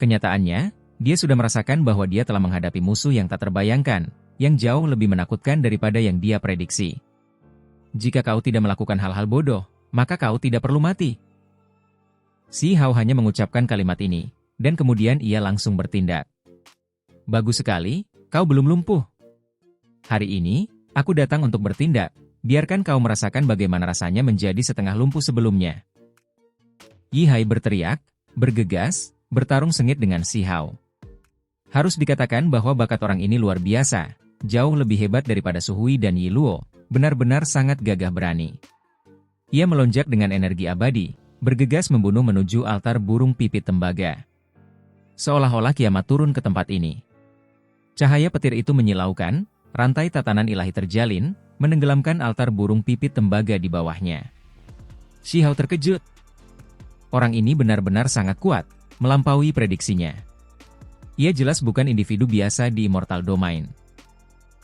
Kenyataannya, dia sudah merasakan bahwa dia telah menghadapi musuh yang tak terbayangkan, yang jauh lebih menakutkan daripada yang dia prediksi. "Jika kau tidak melakukan hal-hal bodoh, maka kau tidak perlu mati." Si Hao hanya mengucapkan kalimat ini, dan kemudian ia langsung bertindak. "Bagus sekali, kau belum lumpuh. Hari ini, aku datang untuk bertindak, biarkan kau merasakan bagaimana rasanya menjadi setengah lumpuh sebelumnya." Yihai berteriak, bergegas, bertarung sengit dengan si Hao. Harus dikatakan bahwa bakat orang ini luar biasa, jauh lebih hebat daripada Su Hui dan Yi Luo, benar-benar sangat gagah berani. Ia melonjak dengan energi abadi, bergegas membunuh menuju altar burung pipit tembaga. Seolah-olah kiamat turun ke tempat ini. Cahaya petir itu menyilaukan, rantai tatanan ilahi terjalin, menenggelamkan altar burung pipit tembaga di bawahnya. Si Hao terkejut. Orang ini benar-benar sangat kuat, melampaui prediksinya. Ia jelas bukan individu biasa di Immortal Domain.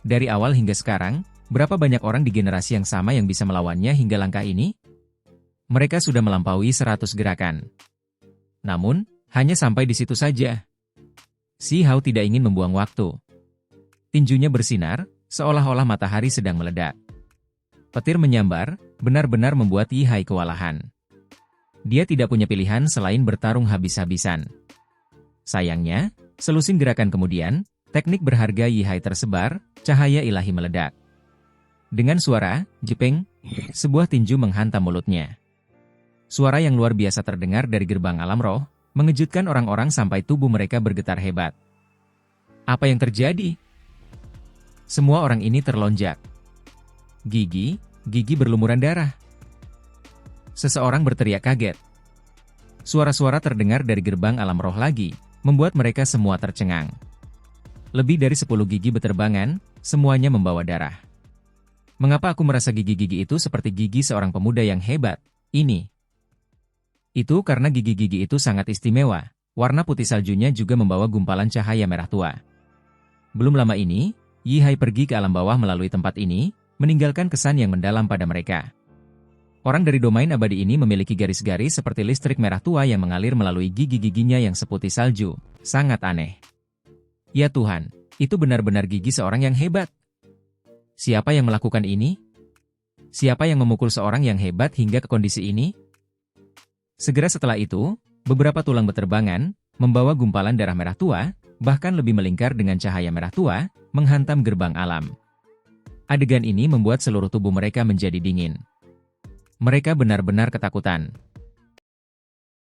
Dari awal hingga sekarang, berapa banyak orang di generasi yang sama yang bisa melawannya hingga langkah ini? Mereka sudah melampaui 100 gerakan. Namun, hanya sampai di situ saja. Si Hao tidak ingin membuang waktu. Tinjunya bersinar, seolah-olah matahari sedang meledak. Petir menyambar, benar-benar membuat Yihai kewalahan. Dia tidak punya pilihan selain bertarung habis-habisan. Sayangnya, selusin gerakan kemudian, teknik berharga Yihai tersebar, cahaya ilahi meledak. Dengan suara, jepeng, sebuah tinju menghantam mulutnya. Suara yang luar biasa terdengar dari gerbang alam roh, mengejutkan orang-orang sampai tubuh mereka bergetar hebat. Apa yang terjadi? Semua orang ini terlonjak. Gigi berlumuran darah. Seseorang berteriak kaget. Suara-suara terdengar dari gerbang alam roh lagi, membuat mereka semua tercengang. Lebih dari 10 gigi beterbangan, semuanya membawa darah. Mengapa aku merasa gigi-gigi itu seperti gigi seorang pemuda yang hebat? Itu karena gigi-gigi itu sangat istimewa, warna putih saljunya juga membawa gumpalan cahaya merah tua. Belum lama ini, Yihai pergi ke alam bawah melalui tempat ini, meninggalkan kesan yang mendalam pada mereka. Orang dari domain abadi ini memiliki garis-garis seperti listrik merah tua yang mengalir melalui gigi-giginya yang seputih salju, sangat aneh. Ya Tuhan, itu benar-benar gigi seorang yang hebat. Siapa yang melakukan ini? Siapa yang memukul seorang yang hebat hingga ke kondisi ini? Segera setelah itu, beberapa tulang beterbangan, membawa gumpalan darah merah tua, bahkan lebih melingkar dengan cahaya merah tua, menghantam gerbang alam. Adegan ini membuat seluruh tubuh mereka menjadi dingin. Mereka benar-benar ketakutan.